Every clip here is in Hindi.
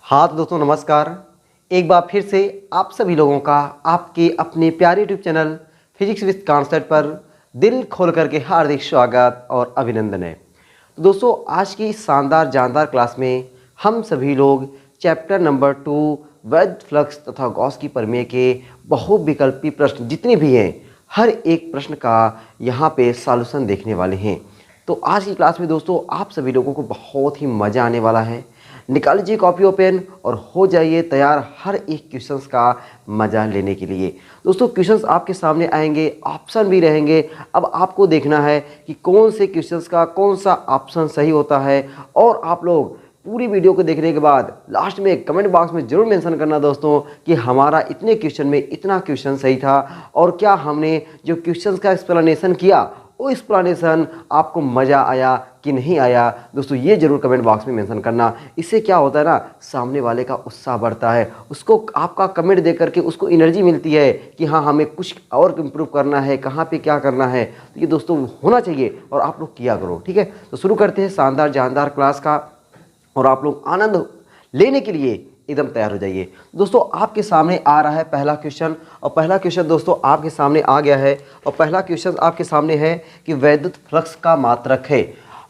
हाँ तो दोस्तों नमस्कार। एक बार फिर से आप सभी लोगों का आपके अपने प्यारे YouTube channel physics with concept पर दिल खोल करके हार्दिक स्वागत और अभिनंदन है। तो दोस्तों आज की इस शानदार जानदार क्लास में हम सभी लोग चैप्टर नंबर 2 वैध फ्लक्स तथा गॉस की प्रमेय के बहुविकल्पी प्रश्न जितने भी हैं हर एक प्रश्न का यहाँ पे सॉल्यूशन देखने वाले हैं। तो आज की क्लास में दोस्तों आप सभी लोगों को बहुत ही मज़ा आने वाला है। निकाल लीजिए कॉपी और पेन और हो जाइए तैयार हर एक क्वेश्चंस का मज़ा लेने के लिए। दोस्तों क्वेश्चंस आपके सामने आएंगे, ऑप्शन भी रहेंगे। अब आपको देखना है कि कौन से क्वेश्चंस का कौन सा ऑप्शन सही होता है और आप लोग पूरी वीडियो को देखने के बाद लास्ट में कमेंट बॉक्स में ज़रूर मेंशन करना दोस्तों कि हमारा इतने क्वेश्चन में इतना क्वेश्चन सही था और क्या हमने जो क्वेश्चंस का एक्सप्लेनेशन किया वो एक्सप्लेनेशन आपको मज़ा आया कि नहीं आया। दोस्तों ये जरूर कमेंट बॉक्स में मेंशन करना। इससे क्या होता है ना, सामने वाले का उत्साह बढ़ता है, उसको आपका कमेंट दे करके उसको एनर्जी मिलती है कि हाँ हमें कुछ और इम्प्रूव करना है, कहाँ पे क्या करना है। तो ये दोस्तों होना चाहिए और आप लोग किया करो। ठीक है, तो शुरू करते हैं शानदार जानदार क्लास का और आप लोग आनंद लेने के लिए एकदम तैयार हो जाइए। दोस्तों आपके सामने आ रहा है पहला क्वेश्चन और पहला क्वेश्चन दोस्तों आपके सामने आ गया है और पहला क्वेश्चन आपके सामने है कि वैद्युत फ्लक्स का मात्रक है।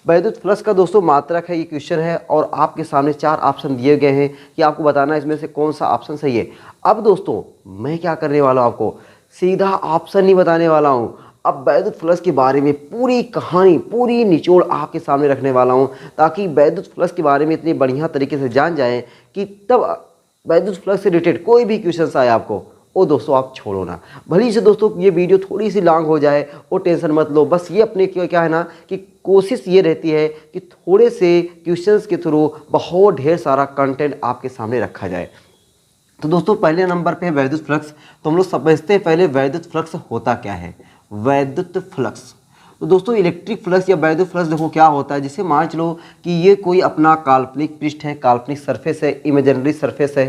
वैद्युत फ्लक्स का दोस्तों मात्रक है, ये क्वेश्चन है और आपके सामने 4 ऑप्शन दिए गए हैं कि आपको बताना है इसमें से कौन सा ऑप्शन सही है। अब दोस्तों मैं क्या करने वाला हूँ, आपको सीधा ऑप्शन नहीं बताने वाला हूँ। अब वैद्युत फ्लक्स के बारे में पूरी कहानी पूरी निचोड़ आपके सामने रखने वाला हूं ताकि वैद्युत फ्लक्स के बारे में इतनी बढ़िया तरीके से जान जाएं कि तब वैद्युत फ्लक्स से रिलेटेड कोई भी क्वेश्चन आए आपको वो दोस्तों आप छोड़ो ना। भली से दोस्तों ये वीडियो थोड़ी सी लॉन्ग हो जाए वो टेंशन मत लो। बस ये अपने क्या है ना कि कोशिश ये रहती है कि थोड़े से क्वेश्चंस के थ्रू बहुत ढेर सारा कंटेंट आपके सामने रखा जाए। तो दोस्तों पहले नंबर पे है वैद्युत फ्लक्स। तो हम लोग समझते हैं पहले वैद्युत फ्लक्स होता क्या है। वैद्युत फ्लक्स तो दोस्तों इलेक्ट्रिक फ्लक्स या वैद्युत फ्लक्स देखो क्या होता है, जिसे मान लो कि ये कोई अपना काल्पनिक पृष्ठ है, काल्पनिक सरफेस है, इमेजिनरी सरफेस है।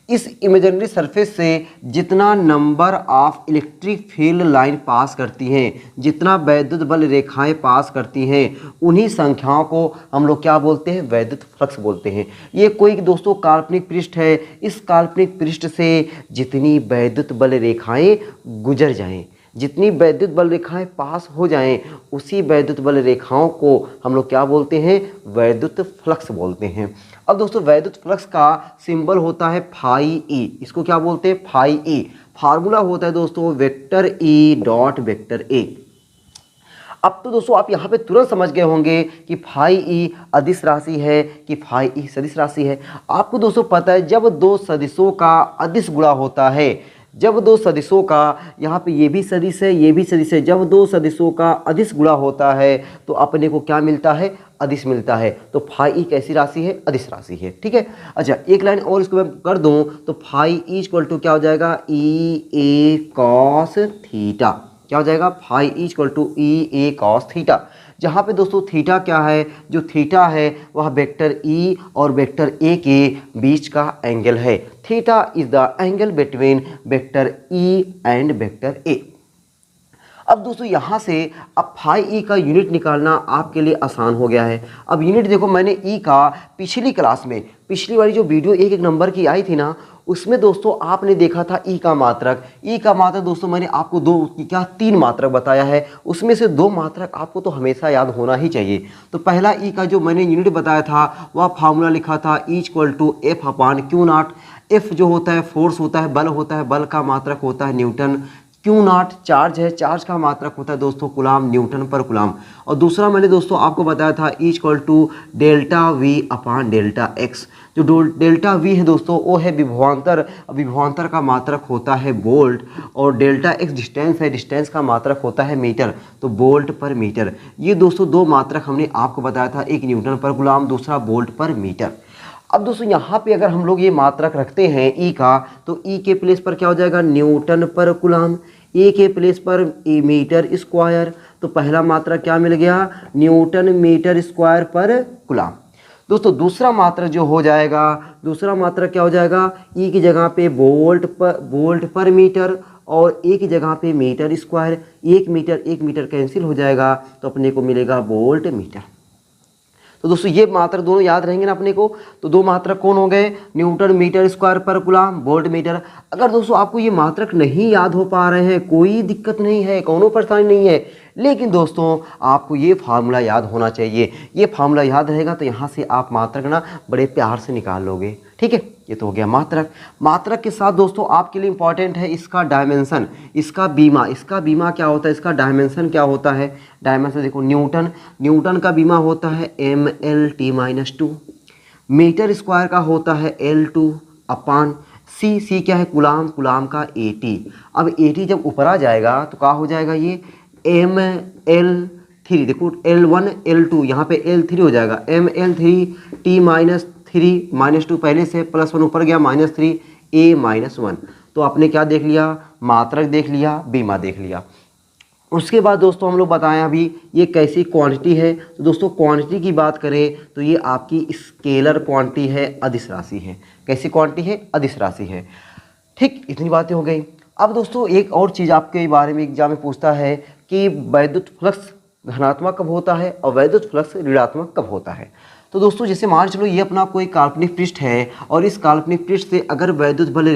इस इमेजिनरी सरफेस से जितना number of electric field line pass करती हैं, जितना वैद्युत बल रेखाएं पास करती हैं, उन्हीं संख्याओं को हम लोग क्या बोलते हैं, वैद्युत फ्लक्स बोलते हैं। ये कोई दोस्तों काल्पनिक पृष्ठ है, इस काल्पनिक पृष्ठ से जितनी वैद्युत बल रेखाएं गुजर जाएं, जितनी वैद्युत बल रेखाएं पास हो जाएं, उसी वैद्युत बल रेखाओं को हम लोग क्या बोलते हैं, वैद्युत फ्लक्स बोलते हैं। अब दोस्तों वैद्युत फ्लक्स का सिंबल होता है फाई ई। इसको क्या बोलते हैं, फाई ई। फार्मूला होता है दोस्तों वेक्टर ई डॉट वेक्टर ए। अब तो दोस्तों आप यहाँ पे तुरंत समझ गए होंगे कि फाई ई अदिश राशि है कि फाई ई सदिश राशि है। आपको दोस्तों पता है जब दो सदिशों का अदिश गुणा होता है, जब दो सदिशों का, यहाँ पे ये भी सदिश है ये भी सदिश है, जब दो सदिशों का अदिश गुणा होता है तो अपने को क्या मिलता है, अदिश मिलता है। तो फाई ई कैसी राशि है, अदिश राशि है। ठीक है, अच्छा एक लाइन और इसको मैं कर दूं तो फाई ई इक्वल टू क्या हो जाएगा, ई ए कॉस थीटा। क्या हो जाएगा, phi E equal to E A cos theta. जहाँ पे दोस्तों थीटा क्या है, जो थीटा है वह वेक्टर ई और वेक्टर ए के बीच का एंगल है। Theta is the angle between vector E and vector A. अब दोस्तों यहाँ से अब फाई ई का यूनिट निकालना आपके लिए आसान हो गया है। अब यूनिट देखो, मैंने ई का पिछली क्लास में, पिछली वाली जो वीडियो एक नंबर की आई थी ना, उसमें दोस्तों आपने देखा था ई का मात्रक। ई का मात्रक दोस्तों मैंने आपको तीन मात्रक बताया है, उसमें से 2 मात्रक आपको तो हमेशा याद होना ही चाहिए। तो पहला ई का जो मैंने यूनिट बताया था वह फार्मूला लिखा था E equal to F upon Q naught. F जो होता है फोर्स होता है, बल होता है, बल का मात्रक होता है न्यूटन। क्यू नॉट चार्ज है, चार्ज का मात्रक होता है दोस्तों कुलाम, न्यूटन पर कुलाम। और दूसरा मैंने दोस्तों आपको बताया था E equal to delta V upon delta X. जो डेल्टा वी है दोस्तों वो है विभवांतर, विभवांतर का मात्रक होता है वोल्ट, और डेल्टा एक्स डिस्टेंस है, डिस्टेंस का मात्रक होता है मीटर, तो वोल्ट पर मीटर। ये दोस्तों 2 मात्रक हमने आपको बताया था, एक न्यूटन पर गुलाम, दूसरा वोल्ट पर मीटर। अब दोस्तों यहाँ पे अगर हम लोग ये मात्रक रखते हैं ई का, तो ई के प्लेस पर क्या हो जाएगा, न्यूटन पर कुलाम, ए के प्लेस पर मीटर स्क्वायर। तो पहला मात्रक क्या मिल गया, न्यूटन मीटर स्क्वायर पर कुलाम। दोस्तों दूसरा मात्रक जो हो जाएगा, दूसरा मात्रक क्या हो जाएगा, ई की जगह पे वोल्ट पर मीटर और ए की जगह पे मीटर स्क्वायर। एक मीटर कैंसिल हो जाएगा तो अपने को मिलेगा वोल्ट मीटर। तो दोस्तों ये मात्रक दोनों याद रहेंगे ना अपने को। तो दो मात्रक कौन हो गए, न्यूटन मीटर स्क्वायर पर कूलम, वोल्ट मीटर। अगर दोस्तों आपको ये मात्रक नहीं याद हो पा रहे हैं, कोई दिक्कत नहीं है, कोनो परेशानी नहीं है, लेकिन दोस्तों आपको ये फार्मूला याद होना चाहिए। ये फार्मूला याद रहेगा तो यहाँ से आप मात्रक ना बड़े प्यार से निकाल लोगे। ठीक है, ये तो हो गया मात्रक। मात्रक के साथ दोस्तों आपके लिए इंपॉर्टेंट है इसका डायमेंशन, इसका बीमा। इसका बीमा क्या होता है, इसका डायमेंशन क्या होता है। डायमेंशन देखो, न्यूटन का बीमा होता है mL/t-2, मीटर स्क्वायर का होता है L2 अपान सी क्या है, कूलम का AT। अब AT जब ऊपर आ जाएगा तो क्या हो जाएगा, ये mL3, देखो L1 L2, यहाँ पे L3 हो जाएगा mL3t-3 -2, पहले से +1 ऊपर गया -3 A-1। तो आपने क्या देख लिया, मात्रक देख लिया, बीमा देख लिया। उसके बाद दोस्तों हम लोग बताएं अभी ये कैसी क्वांटिटी है। तो दोस्तों क्वांटिटी की बात करें तो ये आपकी स्केलर क्वांटिटी है, अदिश राशि है। कैसी क्वांटिटी है, अदिश राशि है। ठीक, इतनी बातें हो गई। अब दोस्तों एक और चीज़ आपके बारे में एग्जाम में पूछता है कि वैद्युत फ्लक्स धनात्मक कब होता है और वैद्युत फ्लक्स ऋणात्मक कब होता है। तो दोस्तों जैसे मान चलो ये अपना कोई काल्पनिक पृष्ठ है और इस काल्पनिक पृष्ठ से अगर वैद्युत बल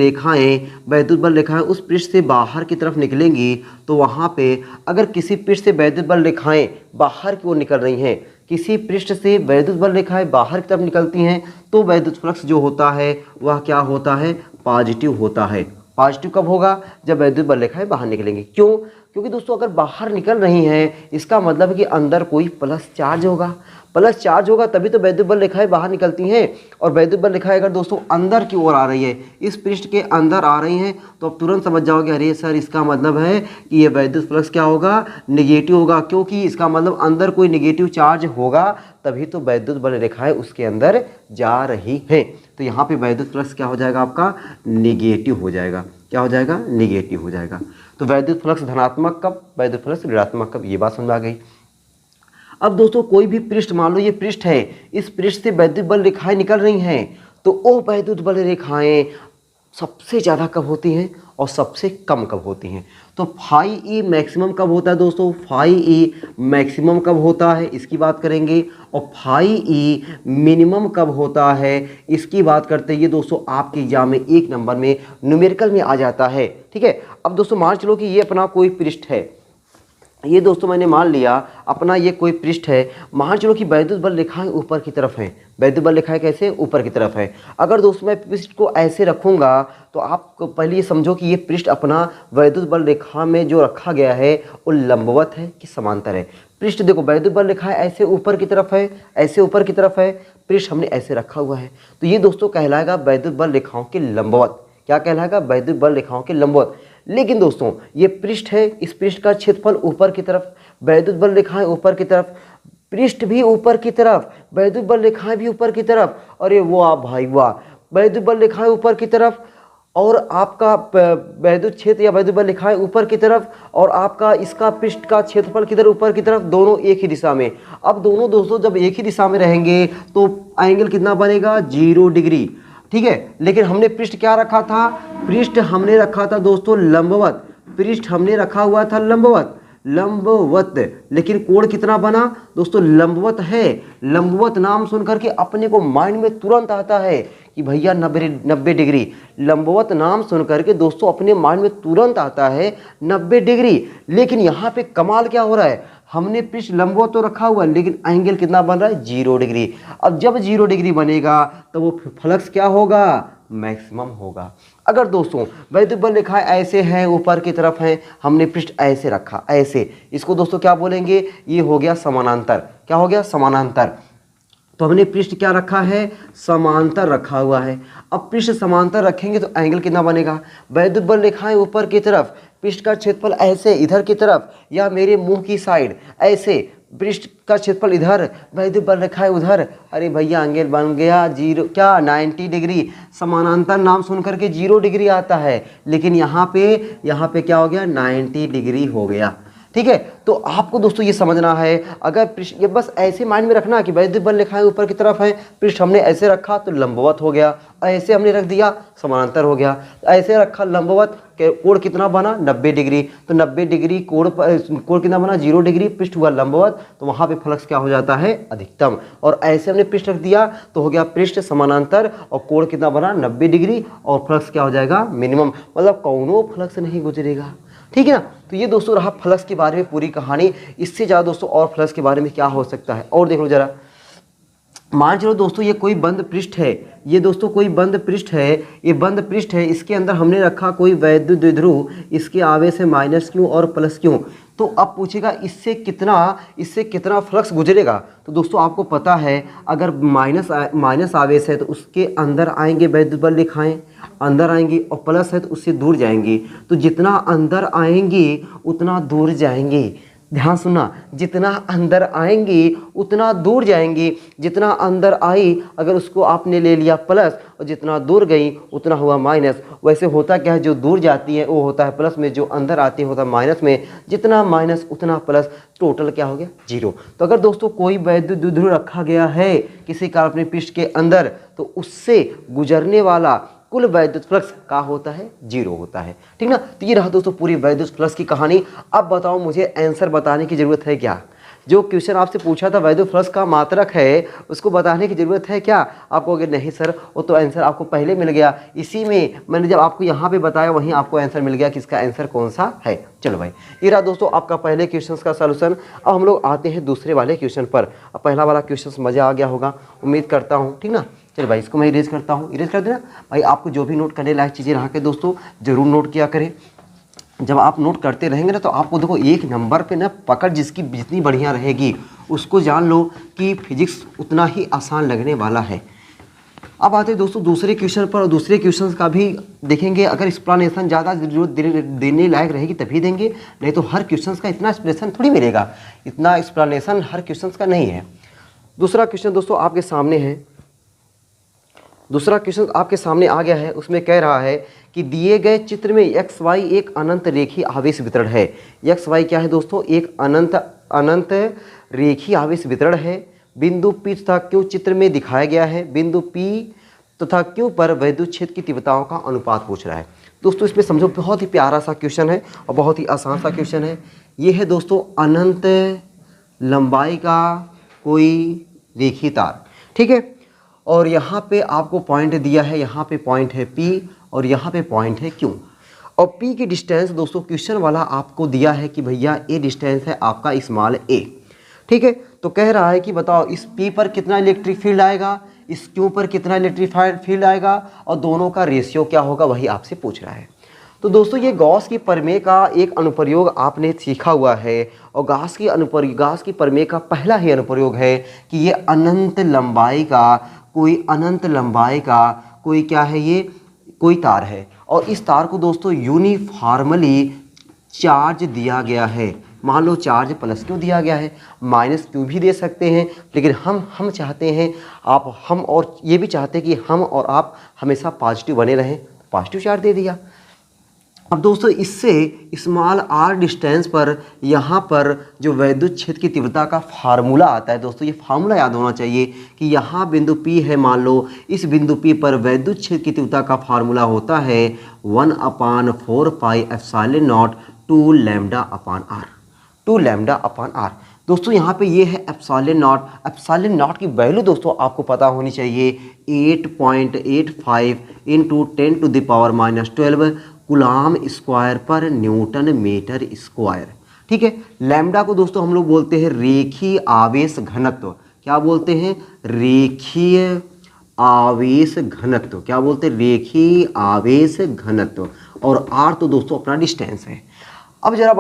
रेखाएं उस पृष्ठ से बाहर की तरफ निकलेंगी तो वहाँ पे अगर किसी पृष्ठ से वैद्युत बल रेखाएं बाहर की ओर निकल रही हैं, किसी पृष्ठ से वैद्युत बल रेखाएं बाहर की तरफ निकलती हैं तो वैद्युत फ्लक्स जो होता है वह क्या होता है, पॉजिटिव होता है। पॉजिटिव कब होगा, जब वैद्युत बल रेखाएं बाहर निकलेंगी। क्यों, क्योंकि दोस्तों अगर बाहर निकल रही हैं इसका मतलब है कि अंदर कोई प्लस चार्ज होगा, प्लस चार्ज होगा तभी तो वैद्युत बल रेखाएं बाहर निकलती हैं। और वैद्युत बल रेखाएं अगर दोस्तों अंदर की ओर आ रही है, इस पृष्ठ के अंदर आ रही हैं, तो अब तुरंत समझ जाओगे अरे सर इसका मतलब है कि ये वैद्युत फ्लक्स क्या होगा, नेगेटिव होगा। क्योंकि इसका मतलब अंदर कोई नेगेटिव चार्ज होगा तभी तो वैद्युत बल रेखाएं उसके अंदर जा रही हैं। तो यहाँ पे वैद्युत फ्लक्स क्या हो जाएगा, आपका नेगेटिव हो जाएगा। क्या हो जाएगा, नेगेटिव हो जाएगा। तो वैद्युत फ्लक्स धनात्मक कब, वैद्युत फ्लक्स ऋणात्मक कब, ये बात समझ आ गई। अब दोस्तों कोई भी पृष्ठ, मान लो ये पृष्ठ है, इस पृष्ठ से वैद्युत बल रेखाएं निकल रही हैं तो वो वैद्युत बल रेखाएं सबसे ज़्यादा कब होती हैं और सबसे कम कब होती हैं। तो फाई ई मैक्सिमम कब होता है दोस्तों, फाई ई मैक्सिमम कब होता है इसकी बात करेंगे। और फाई ई मिनिमम कब होता है इसकी बात करते हैं। ये दोस्तों आपके एग्जाम में 1 नंबर में न्यूमेरिकल में आ जाता है। ठीक है, अब दोस्तों मान चलो कि ये अपना कोई पृष्ठ है, ये दोस्तों मैंने मान लिया अपना ये कोई पृष्ठ है, मान चलो कि वैद्युत बल रेखाएं ऊपर की तरफ हैं। वैद्युत बल रेखाएं कैसे, ऊपर की तरफ है। अगर दोस्तों मैं पृष्ठ को ऐसे रखूंगा तो आप पहले ये समझो कि ये पृष्ठ अपना वैद्युत बल रेखा में जो रखा गया है वो लंबवत है कि समांतर है। पृष्ठ देखो वैद्युत बल रेखाएं ऐसे ऊपर की तरफ है, ऐसे ऊपर की तरफ है, पृष्ठ हमने ऐसे रखा हुआ है, तो ये दोस्तों कहलाएगा वैद्युत बल रेखाओं के लंबवत। क्या कहलाएगा, वैद्युत बल रेखाओं के लंबवत। लेकिन दोस्तों ये पृष्ठ है, इस पृष्ठ का क्षेत्रफल ऊपर की तरफ, वैद्युत बल रेखाएं ऊपर की तरफ, पृष्ठ भी ऊपर की तरफ, वैद्युत बल रेखाएं भी ऊपर की तरफ। अरे वाह भाई वाह, वैद्युत बल रेखाएं ऊपर की तरफ और आपका वैद्युत क्षेत्र या वैद्युत बल रेखाएं ऊपर की तरफ और आपका इसका पृष्ठ का क्षेत्रफल किधर, ऊपर की तरफ, दोनों एक ही दिशा में। अब दोनों दोस्तों जब एक ही दिशा में रहेंगे तो एंगल कितना बनेगा, 0 डिग्री। ठीक है, लेकिन हमने पृष्ठ क्या रखा था, पृष्ठ हमने रखा था दोस्तों लंबवत, पृष्ठ हमने रखा हुआ था लंबवत, लेकिन कोण कितना बना दोस्तों, लंबवत है। लंबवत नाम सुनकर के अपने को माइंड में तुरंत आता है कि भैया 90 डिग्री। लंबवत नाम सुनकर के दोस्तों अपने माइंड में तुरंत आता है 90 डिग्री। लेकिन यहाँ पे कमाल क्या हो रहा है, हमने पृष्ठ लंबवत तो रखा हुआ है लेकिन एंगल कितना बन रहा है, 0 डिग्री। अब जब 0 डिग्री बनेगा तो वो फ्लक्स क्या होगा, मैक्सिमम होगा। अगर दोस्तों वैद्युत बल रेखाएं ऐसे हैं, ऊपर की तरफ हैं, हमने पृष्ठ ऐसे रखा, ऐसे, इसको दोस्तों क्या बोलेंगे, ये हो गया समानांतर। क्या हो गया, समानांतर। तो हमने पृष्ठ क्या रखा है, समांतर रखा हुआ है। अब पृष्ठ समांतर रखेंगे तो एंगल कितना बनेगा, वैद्युत बल रेखाएं ऊपर की तरफ, पृष्ठ का क्षेत्रफल ऐसे इधर की तरफ या मेरे मुंह की साइड ऐसे, पृष्ठ का क्षेत्रफल इधर, वैद्युत बल रेखाएं उधर। अरे भैया एंगल बन गया 0 क्या 90 डिग्री। समानांतर नाम सुनकर के 0 डिग्री आता है, लेकिन यहाँ पे क्या हो गया, 90 डिग्री हो गया। ठीक है। तो आपको दोस्तों ये समझना है, अगर पृष्ठ, ये बस ऐसे माइंड में रखना कि वैद्युत बल रेखाएं ऊपर की तरफ है, पृष्ठ हमने ऐसे रखा तो लंबवत हो गया, ऐसे हमने रख दिया समानांतर हो गया, ऐसे रखा लंबवत, कोण कितना बना 90 डिग्री, तो 90 डिग्री कोण कितना बना 0 डिग्री, पृष्ठ हुआ लंबवत, तो वहां पे फ्लक्स क्या हो जाता है अधिकतम। और ऐसे हमने पृष्ठ रख दिया तो हो गया पृष्ठ समानांतर और कोण कितना बना 90 डिग्री और फ्लक्स क्या हो जाएगा मिनिमम, मतलब कौनो फ्लक्स नहीं गुजरेगा, ठीक है ना। तो ये दोस्तों रहा फ्लक्स के बारे में पूरी कहानी। इससे ज़्यादा दोस्तों और फ्लक्स के बारे में क्या हो सकता है और देख लो जरा। मान चलो दोस्तों ये कोई बंद पृष्ठ है, ये दोस्तों कोई बंद पृष्ठ है, ये बंद पृष्ठ है, इसके अंदर हमने रखा कोई वैद्युत द्विध्रुव, इसके आवेश है -Q और +Q। तो अब पूछेगा इससे कितना फ्लक्स गुजरेगा। तो दोस्तों आपको पता है अगर माइनस आवेश है तो उसके अंदर आएंगे वैद्युत बल रेखाएं, अंदर आएंगी, और प्लस है तो उससे दूर जाएंगी। तो जितना अंदर आएंगी उतना दूर जाएंगी। ध्यान सुनना, जितना अंदर आएंगी उतना दूर जाएंगी। जितना अंदर आई अगर उसको आपने ले लिया प्लस और जितना दूर गई उतना हुआ माइनस। वैसे होता क्या है, जो दूर जाती है वो होता है प्लस में, जो अंदर आती है होता है माइनस में। जितना माइनस उतना प्लस, टोटल क्या हो गया 0। तो अगर दोस्तों कोई वैद्युत द्विध्रुव रखा गया है किसी काल्पनिक पृष्ठ के अंदर तो उससे गुजरने वाला कुल वैद्युत फ्लक्स का होता है 0 होता है, ठीक ना। तो ये रहा दोस्तों पूरी वैद्युत फ्लक्स की कहानी। अब बताओ मुझे आंसर बताने की जरूरत है क्या? जो क्वेश्चन आपसे पूछा था वैद्युत फ्लक्स का मात्रक है उसको बताने की जरूरत है क्या? आपको अगर नहीं सर वो तो आंसर आपको पहले मिल गया, इसी में मैंने जब आपको यहाँ पे बताया वहीं आपको आंसर मिल गया कि इसका आंसर कौन सा है। चलो भाई, ये रहा दोस्तों आपका पहले क्वेश्चन का सलूशन। अब हम लोग आते हैं दूसरे वाले क्वेश्चन पर। अब पहला वाला क्वेश्चन मज़ा आ गया होगा उम्मीद करता हूँ, ठीक ना। चलो भाई इसको मैं इरेज करता हूँ, इरेज कर देना भाई। आपको जो भी नोट करने लायक चीज़ें रहा के दोस्तों जरूर नोट किया करें। जब आप नोट करते रहेंगे ना तो आपको देखो एक नंबर पे ना पकड़ जिसकी जितनी बढ़िया रहेगी उसको जान लो कि फिजिक्स उतना ही आसान लगने वाला है। अब आते हैं दोस्तों दूसरे क्वेश्चन पर, और दूसरे क्वेश्चन का भी देखेंगे। अगर एक्सप्लेनेशन ज़्यादा जरूरत देने लायक रहेगी तभी देंगे, नहीं तो हर क्वेश्चन का इतना एक्सप्लेनेशन थोड़ी मिलेगा, इतना एक्सप्लेनेशन हर क्वेश्चन का नहीं है। दूसरा क्वेश्चन दोस्तों आपके सामने है, दूसरा क्वेश्चन आपके सामने आ गया है। उसमें कह रहा है कि दिए गए चित्र में एक्स वाई एक अनंत रेखीय आवेश वितरण है। एक्स वाई क्या है दोस्तों? एक अनंत रेखीय आवेश वितरण है। बिंदु P तथा Q चित्र में दिखाया गया है। बिंदु P तथा Q पर वैद्युत क्षेत्र की तीव्रताओं का अनुपात पूछ रहा है। दोस्तों इसमें समझो बहुत ही प्यारा सा क्वेश्चन है और बहुत ही आसान सा क्वेश्चन है। ये है दोस्तों अनंत लंबाई का कोई रेखीय तार, ठीक है। और यहाँ पे आपको पॉइंट दिया है, यहाँ पे पॉइंट है P और यहाँ पे पॉइंट है Q। और P की डिस्टेंस दोस्तों क्वेश्चन वाला आपको दिया है कि भैया ये डिस्टेंस है आपका स्मॉल a, ठीक है। तो कह रहा है कि बताओ इस P पर कितना इलेक्ट्रिक फील्ड आएगा, इस Q पर कितना इलेक्ट्रिक फील्ड आएगा और दोनों का रेशियो क्या होगा वही आपसे पूछ रहा है। तो दोस्तों ये गॉस की प्रमेय का एक अनुप्रयोग आपने सीखा हुआ है और गॉस की प्रमेय का पहला ही अनुप्रयोग है कि ये अनंत लंबाई का कोई क्या है, ये कोई तार है और इस तार को दोस्तों यूनिफॉर्मली चार्ज दिया गया है। मान लो चार्ज +Q दिया गया है, -Q भी दे सकते हैं, लेकिन हम चाहते हैं हम और ये भी चाहते हैं कि हम और आप हमेशा पॉजिटिव बने रहें, पॉजिटिव चार्ज दे दिया। अब दोस्तों इससे स्मॉल r डिस्टेंस पर यहाँ पर जो वैद्युत क्षेत्र की तीव्रता का फार्मूला आता है दोस्तों, ये फार्मूला याद होना चाहिए कि यहाँ बिंदु P है, मान लो इस बिंदु P पर वैद्युत क्षेत्र की तीव्रता का फार्मूला होता है 1/4 पाई एप्सिलॉन नॉट 2 लैम्डा/r, 2 लैम्डा/r। दोस्तों यहाँ पे ये है एप्सिलॉन नॉट की वैल्यू दोस्तों आपको पता होनी चाहिए 8.85 × 10⁻⁻12 कूलाम स्क्वायर पर न्यूटन मीटर स्क्वायर, ठीक है। लैम्डा को दोस्तों हम लोग बोलते हैं रेखीय आवेश घनत्व। क्या बोलते हैं? रेखीय आवेश घनत्व। क्या बोलते हैं? रेखीय आवेश घनत्व। और आर तो दोस्तों अपना डिस्टेंस है। अब जरा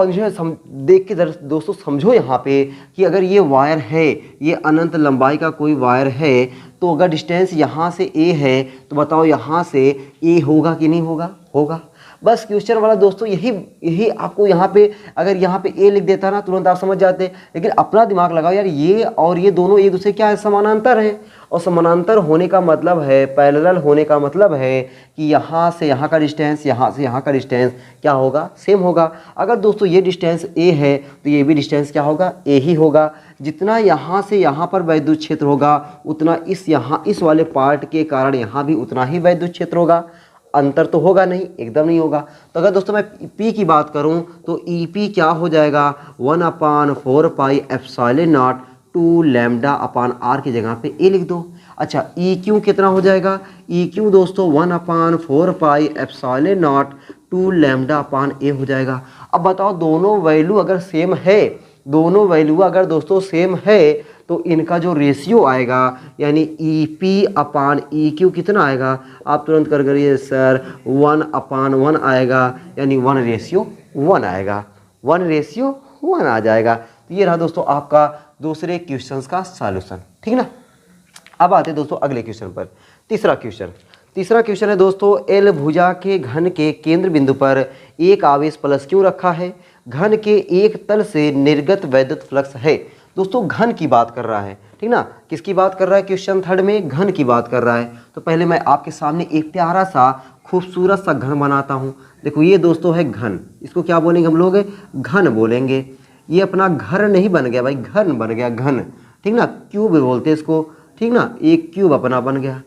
देख के दोस्तों समझो यहाँ पे कि अगर ये वायर है, ये अनंत लंबाई का कोई वायर है, तो अगर डिस्टेंस यहाँ से a है तो बताओ यहाँ से a होगा कि नहीं होगा? होगा। बस क्वेश्चन वाला दोस्तों यही आपको यहाँ पे, अगर यहाँ पे ए लिख देता ना तुरंत आप समझ जाते, लेकिन अपना दिमाग लगाओ यार, ये और ये दोनों एक दूसरे क्या है, समानांतर है। और समानांतर होने का मतलब है, पैरेलल होने का मतलब है कि यहाँ से यहाँ का डिस्टेंस, यहाँ से यहाँ का डिस्टेंस क्या होगा, सेम होगा। अगर दोस्तों ये डिस्टेंस ए है तो ये भी डिस्टेंस क्या होगा, ए ही होगा। जितना यहाँ से यहाँ पर वैद्युत क्षेत्र होगा उतना इस वाले पार्ट के कारण यहाँ भी उतना ही वैद्युत क्षेत्र होगा। अंतर तो होगा नहीं, एकदम नहीं होगा। तो अगर दोस्तों मैं P की बात करूं तो EP क्या हो जाएगा, 1/4 pi epsilon not 2 lambda upon r की जगह पे a लिख दो। अच्छा EQ कितना हो जाएगा, EQ दोस्तों 1/4 pi epsilon not 2 lambda upon a हो जाएगा। अब बताओ दोनों वैल्यू अगर सेम है, दोनों वैल्यू अगर दोस्तों सेम है तो इनका जो रेशियो आएगा यानी EP/EQ कितना आएगा, आप तुरंत कर करिए सर, 1/1 आएगा, यानी 1:1 आएगा, 1:1 आ जाएगा। तो ये रहा दोस्तों आपका दूसरे क्वेश्चंस का सॉल्यूशन, ठीक ना। अब आते हैं दोस्तों अगले क्वेश्चन पर। तीसरा क्वेश्चन है दोस्तों, एल भुजा के घन के केंद्र बिंदु पर एक आवेश प्लस क्यों रखा है, घन के एक तल से निर्गत वैद्युत फ्लक्स है। दोस्तों घन की बात कर रहा है, ठीक ना, किसकी बात कर रहा है, क्वेश्चन थर्ड में घन की बात कर रहा है। तो पहले मैं आपके सामने एक प्यारा सा खूबसूरत सा घन बनाता हूँ। देखो ये दोस्तों है घन, इसको क्या बोलेंगे हम लोग, घन बोलेंगे। ये अपना घर नहीं बन गया भाई, घन बन गया, घन, ठीक ना, क्यूब बोलते हैं इसको, ठीक ना, एक क्यूब अपना बन गया।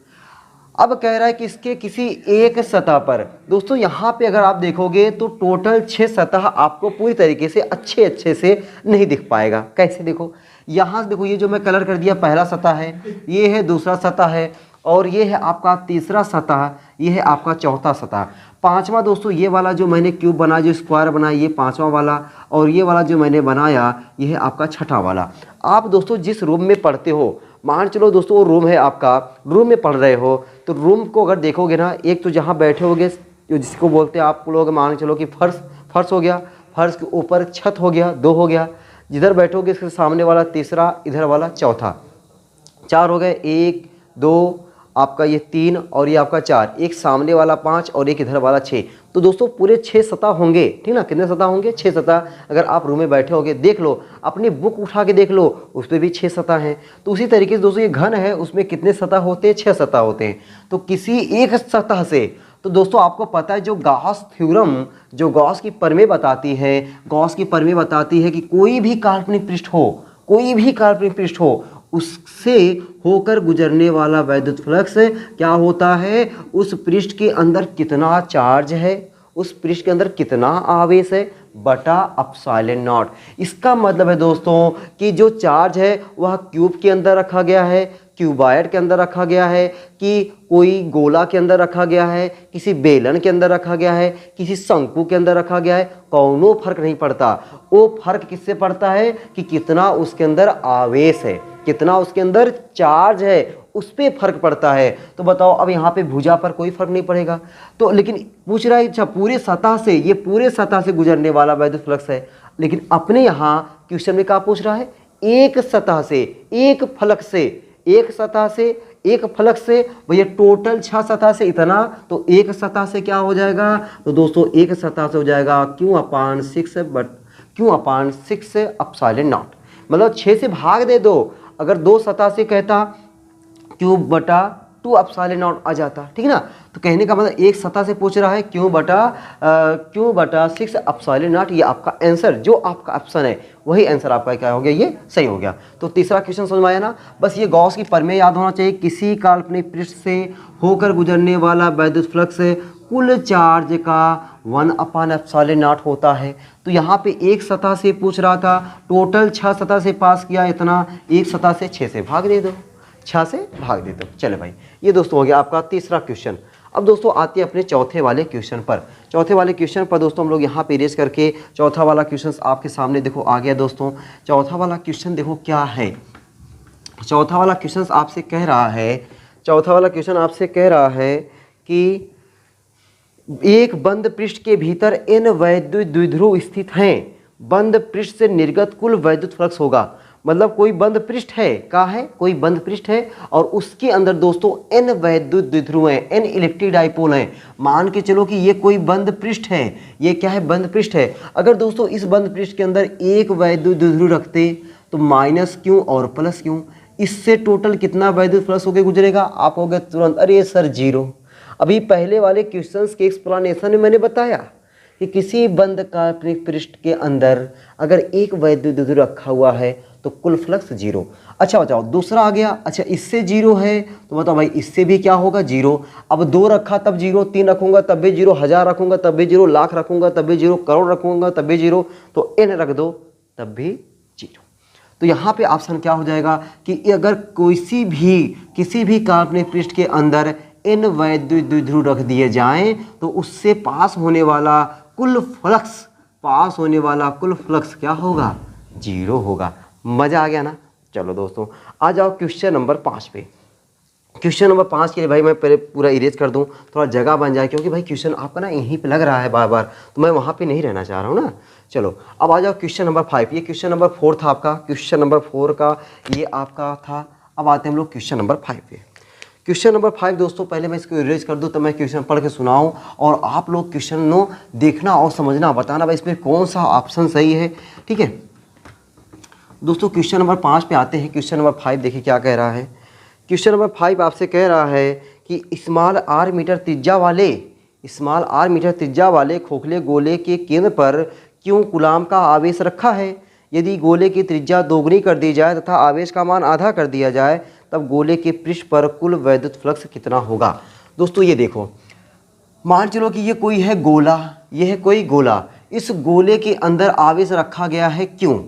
अब कह रहा है कि इसके किसी एक सतह पर, दोस्तों यहाँ पे अगर आप देखोगे तो टोटल 6 सतह आपको पूरी तरीके से अच्छे से नहीं दिख पाएगा। कैसे, देखो यहाँ देखो, ये जो मैं कलर कर दिया पहला सतह है, ये है दूसरा सतह है, और ये है आपका तीसरा सतह, ये है आपका चौथा सतह। पांचवा दोस्तों ये वाला जो मैंने क्यूब बनाया, जो स्क्वायर बनाया, ये पांचवा वाला, और ये वाला जो मैंने बनाया ये है आपका छठा वाला। आप दोस्तों जिस रूम में पढ़ते हो, मान चलो दोस्तों वो रूम है आपका, रूम में पढ़ रहे हो, तो रूम को अगर देखोगे ना, एक तो जहाँ बैठे होगे जिसको बोलते हैं आप लोग, मान चलो कि फर्श हो गया, फर्श के ऊपर छत हो गया, 2 हो गया, जिधर बैठोगे इसके सामने वाला तीसरा, इधर वाला चौथा, 4 हो गए, 1 2 आपका ये 3 और ये आपका 4, एक सामने वाला 5 और एक इधर वाला 6। तो दोस्तों पूरे 6 सतह होंगे, ठीक ना, कितने सतह होंगे, 6 सतह। अगर आप रूम में बैठे होगे, देख लो अपनी बुक उठा के देख लो, उस पर भी 6 सतह हैं। तो उसी तरीके से दोस्तों ये घन है, उसमें कितने सतह होते हैं, 6 सतह होते हैं। तो किसी एक सतह से, तो दोस्तों आपको पता है जो गॉस थ्योरम, जो गॉस की प्रमेय बताती है, गॉस की प्रमेय बताती है कि कोई भी काल्पनिक पृष्ठ हो, उससे होकर गुजरने वाला वैद्युत फ्लक्स क्या होता है, उस पृष्ठ के अंदर कितना चार्ज है, उस पृष्ठ के अंदर कितना आवेश है, बटा एप्सिलॉन नॉट। इसका मतलब है दोस्तों कि जो चार्ज है वह क्यूब के अंदर रखा गया है, क्यूबॉइड के अंदर रखा गया है, कि कोई गोला के अंदर रखा गया है, किसी बेलन के अंदर रखा गया है, किसी शंकु के अंदर रखा गया है, कौनो फर्क नहीं पड़ता। वो फर्क किससे पड़ता है कि कितना उसके अंदर आवेश है, कितना उसके अंदर चार्ज है, उस पर फर्क पड़ता है। तो बताओ अब यहाँ पे भुजा पर कोई फर्क नहीं पड़ेगा। तो लेकिन पूछ रहा है अच्छा पूरे सतह से, ये पूरे सतह से गुजरने वाला वैद्युत फ्लक्स है, लेकिन अपने यहाँ क्वेश्चन में क्या पूछ रहा है, एक सतह से, एक फलक से, एक सतह से, एक फलक से, भैया टोटल 6 सतह से इतना, तो एक सतह से क्या हो जाएगा, तो दोस्तों एक सतह से हो जाएगा Q/6 एप्सिलॉन नॉट, मतलब 6 से भाग दे दो। अगर 2 सतह से कहता Q/2 एप्सिलॉन नॉट आ जाता, ठीक ना। तो कहने का मतलब एक सतह से पूछ रहा है Q/6 एप्सिलॉन नॉट, ये आपका आंसर, जो आपका ऑप्शन है वही आंसर आपका क्या हो गया, ये सही हो गया। तो तीसरा क्वेश्चन समझ में आया ना। बस ये गॉस की प्रमेय याद होना चाहिए, किसी काल्पनिक पृष्ठ से होकर गुजरने वाला वैद्युत फ्लक्स कुल चार्ज का 1/एप्सिलॉन नॉट होता है। तो यहाँ पे एक सतह से पूछ रहा था, टोटल 6 सतह से पास किया इतना, एक सतह से 6 से भाग दे दो, 6 से भाग दे दो। चले भाई, ये दोस्तों हो गया आपका तीसरा क्वेश्चन। अब दोस्तों आते हैं अपने चौथे वाले क्वेश्चन पर। चौथे वाले क्वेश्चन पर दोस्तों हम लोग यहाँ पे रेज करके चौथा वाला क्वेश्चन आपके सामने देखो आ गया दोस्तों। चौथा वाला क्वेश्चन देखो क्या है, चौथा वाला क्वेश्चन आपसे कह रहा है, कि एक बंद पृष्ठ के भीतर n वैद्युत द्विध्रुव स्थित हैं, बंद पृष्ठ से निर्गत कुल वैद्युत फ्लक्स होगा। मतलब कोई बंद पृष्ठ है, कहाँ है, कोई बंद पृष्ठ है और उसके अंदर दोस्तों n वैद्युत द्विध्रुव हैं, n इलेक्ट्रिक डाइपोल हैं। मान के चलो कि ये कोई बंद पृष्ठ है, ये क्या है, बंद पृष्ठ है। अगर दोस्तों इस बंद पृष्ठ के अंदर एक वैद्युत द्विध्रुव रखते तो माइनस क्यों और प्लस क्यों, इससे टोटल कितना वैद्युत फ्लक्स होकर गुजरेगा, आप हो गए तुरंत अरे सर जीरो। अभी पहले वाले क्वेश्चंस के एक्सप्लेनेशन में मैंने बताया कि किसी बंद काल्पनिक पृष्ठ के अंदर अगर एक वैद्युत द्विध्रुव रखा हुआ है तो कुल फ्लक्स जीरो। अच्छा बताओ दूसरा आ गया, अच्छा इससे जीरो है तो बताओ भाई इससे भी क्या होगा, जीरो। अब 2 रखा तब जीरो, 3 रखूंगा तब भी जीरो, 1000 रखूंगा तब भी जीरो, लाख रखूंगा तब भी जीरो, करोड़ रखूंगा तब भी जीरो, तो n रख दो तब भी जीरो। तो यहाँ पे ऑप्शन क्या हो जाएगा कि अगर किसी भी काल्पनिक पृष्ठ के अंदर n वैद्युत द्विध्रुव रख दिए जाएं तो उससे पास होने वाला कुल फ्लक्स क्या होगा, जीरो होगा। मजा आ गया ना। चलो दोस्तों आ जाओ क्वेश्चन नंबर 5 पे। क्वेश्चन नंबर 5 के लिए भाई मैं पहले पूरा इरेज कर दूं, थोड़ा जगह बन जाए, क्योंकि भाई क्वेश्चन आपका ना यहीं पे लग रहा है बार बार, तो मैं वहाँ पे नहीं रहना चाह रहा हूँ ना। चलो अब आ जाओ क्वेश्चन नंबर 5। ये क्वेश्चन नंबर 4 था आपका, क्वेश्चन नंबर 4 का ये आपका था। अब आते हैं हम लोग क्वेश्चन नंबर 5 पे। क्वेश्चन नंबर 5 दोस्तों पहले मैं इसको इरेज कर दूं, तो मैं क्वेश्चन पढ़ के सुनाऊं और आप लोग क्वेश्चन नो देखना और समझना, बताना भाई इसमें कौन सा ऑप्शन सही है, ठीक है दोस्तों। क्वेश्चन नंबर 5 पे आते हैं। क्वेश्चन नंबर 5 देखिए क्या कह रहा है। क्वेश्चन नंबर 5 आपसे कह रहा है कि स्मॉल r मीटर त्रिज्या वाले खोखले गोले के केंद्र पर क्यों कूलाम का आवेश रखा है। यदि गोले की त्रिज्या दोगुनी कर दी जाए तथा आवेश का मान आधा कर दिया जाए तब गोले के पृष्ठ पर कुल वैद्युत फ्लक्स कितना होगा। दोस्तों ये देखो, मान चलो कि ये कोई है गोला, ये है कोई गोला, इस गोले के अंदर आवेश रखा गया है, क्यों।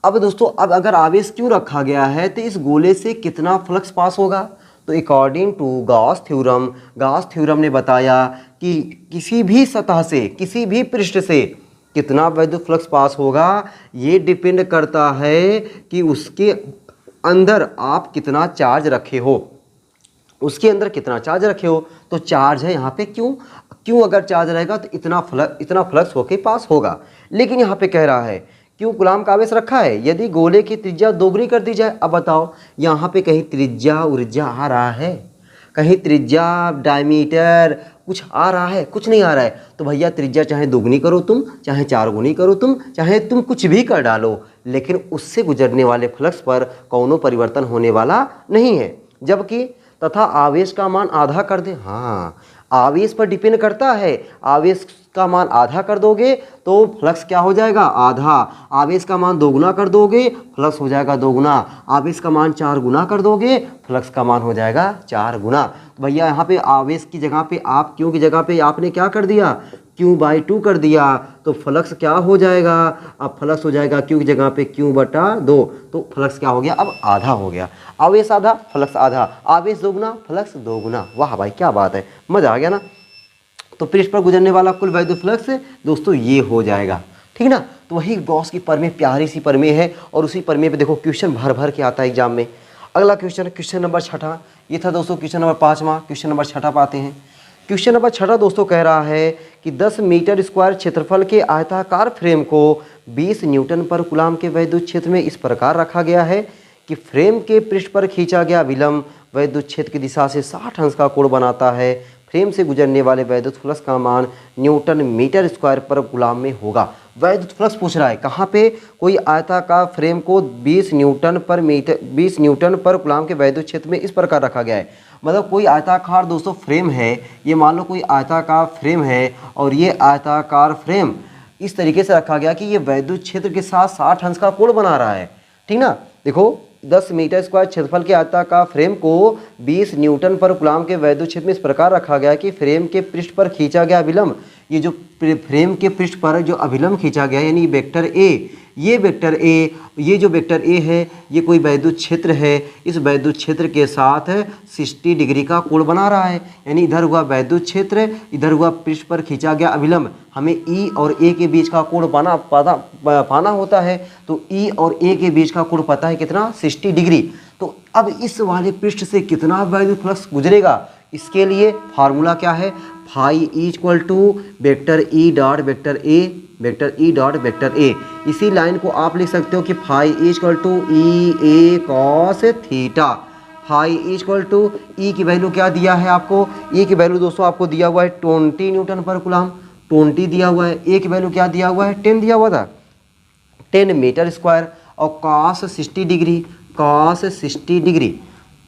अब दोस्तों अब अगर आवेश क्यों रखा गया है तो इस गोले से कितना फ्लक्स पास होगा। तो अकॉर्डिंग टू गॉस थ्योरम ने बताया कि किसी भी सतह से, किसी भी पृष्ठ से कितना वैद्युत फ्लक्स पास होगा, ये डिपेंड करता है कि उसके अंदर आप कितना चार्ज रखे हो, उसके अंदर कितना चार्ज रखे हो। तो चार्ज है यहाँ पे क्यों अगर चार्ज रहेगा तो इतना फ्लक्स होके पास होगा। लेकिन यहाँ पे कह रहा है क्यों कूलाम का आवेश रखा है, यदि गोले की त्रिज्या दोगुनी कर दी जाए। अब बताओ यहाँ पे कहीं त्रिज्या ऊर्जा आ रहा है, कहीं त्रिज्या डायमीटर कुछ आ रहा है, कुछ नहीं आ रहा है। तो भैया त्रिज्या चाहे दोगुनी करो तुम, चाहे 4 गुनी करो तुम, चाहे तुम कुछ भी कर डालो, लेकिन उससे गुजरने वाले फ्लक्स पर कौनो परिवर्तन होने वाला नहीं है। जबकि तथा आवेश का मान आधा कर दे, हाँ आवेश पर डिपेंड करता है। आवेश का मान आधा कर दोगे तो फ्लक्स क्या हो जाएगा, आधा। आवेश का मान दोगुना कर दोगे फ्लक्स हो जाएगा दोगुना। आवेश का मान 4 गुना कर दोगे फ्लक्स का मान हो जाएगा 4 गुना। तो भैया यहाँ पे आवेश की जगह पे आप क्यों की जगह पे आपने क्या कर दिया, Q/2 कर दिया, तो फ्लक्स क्या हो जाएगा, अब फ्लक्स हो जाएगा Q की जगह पे Q/2, तो फ्लक्स क्या हो गया, अब आधा हो गया। आवेश आधा फ्लक्स आधा, आवेश दोगुना फ्लक्स दोगुना। वाह भाई क्या बात है, मजा आ गया ना। तो पृष्ठ पर गुजरने वाला कुल वैद्युत फ्लक्स दोस्तों ये हो जाएगा, ठीक ना। तो वही गॉस की प्रमेय, प्यारी सी प्रमेय है, और उसी प्रमेय पे देखो क्वेश्चन भर भर के आता है एग्जाम में। अगला क्वेश्चन नंबर 6, ये था दोस्तों क्वेश्चन नंबर 5वां। क्वेश्चन नंबर 6 पाते हैं। क्वेश्चन नंबर 6 दोस्तों कह रहा है कि 10 मीटर स्क्वायर क्षेत्रफल के आयताकार फ्रेम को 20 न्यूटन पर कूलाम के वैद्युत क्षेत्र में इस प्रकार रखा गया है कि फ्रेम के पृष्ठ पर खींचा गया विलंब वैद्युत क्षेत्र की दिशा से 60 अंश का कोण बनाता है। फ्रेम से गुजरने वाले वैद्युत फ्लक्स का मान न्यूटन मीटर स्क्वायर पर कूलाम में होगा। वैद्युत फ्लक्स पूछ रहा है कहाँ पे, कोई आयताकार फ्रेम को 20 न्यूटन पर कूलाम के वैद्युत क्षेत्र में इस प्रकार रखा गया है। मतलब कोई आयताकार दोस्तों फ्रेम है, ये मान लो कोई आयताकार फ्रेम है, और ये आयताकार फ्रेम इस तरीके से रखा गया कि ये वैद्युत क्षेत्र के साथ 60 अंश का कोण बना रहा है, ठीक ना। देखो 10 मीटर स्क्वायर क्षेत्रफल के आयताकार फ्रेम को 20 न्यूटन पर कूलाम के वैद्युत क्षेत्र में इस प्रकार रखा गया कि फ्रेम के पृष्ठ पर खींचा गया विलंब, ये जो फ्रेम के पृष्ठ पर जो अभिलंब खींचा गया यानी वेक्टर ए, ये जो वेक्टर ए है ये कोई वैद्युत क्षेत्र है। इस वैद्युत क्षेत्र के साथ 60 डिग्री का कोण बना रहा है, यानी इधर हुआ वैद्युत क्षेत्र, इधर हुआ पृष्ठ पर खींचा गया अभिलंब। हमें ई और ए के बीच का कोण पाना होता है, तो ई और ए के बीच का कोण पता है कितना, 60 डिग्री। तो अब इस वाले पृष्ठ से कितना वैद्युत फ्लक्स गुजरेगा, इसके लिए फार्मूला क्या है, phi equal to vector E dot vector A, vector E dot vector A. इसी लाइन को आप लिख सकते हो कि phi equal to E A cos theta. Phi equal to E की वैल्यू क्या दिया है आपको, ई की वैल्यू दोस्तों आपको दिया हुआ है 20 न्यूटन पर कूलम, 20 दिया हुआ है। ए की वैल्यू क्या दिया हुआ है, 10 दिया हुआ था, 10 मीटर स्क्वायर। और cos 60 degree, cos 60 degree.